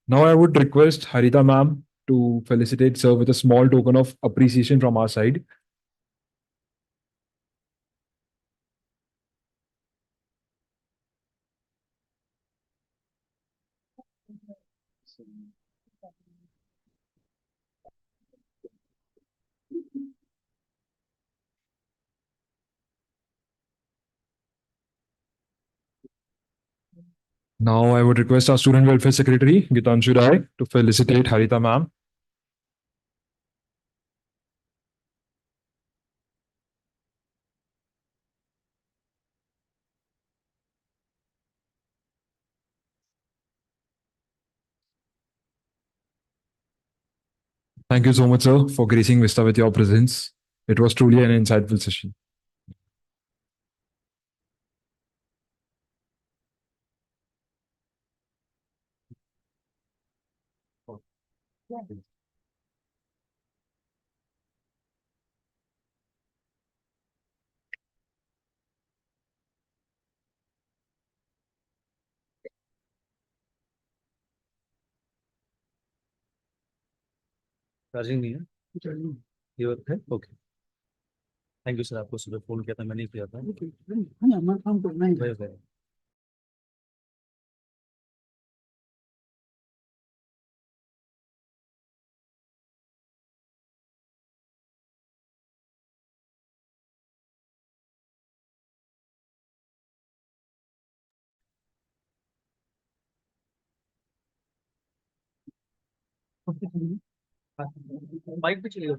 Now, I would request Harita ma'am to felicitate sir with a small token of appreciation from our side. Now, I would request our Student Welfare Secretary, Gitanshu Rai, to felicitate Harita ma'am. Thank you so much, sir, for gracing Vista with your presence. It was truly an insightful session. Charging नहीं है ये है okay thank you sir, आपको सुबह phone किया था, मैंने किया था। बाइक पे चलिए।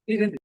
ये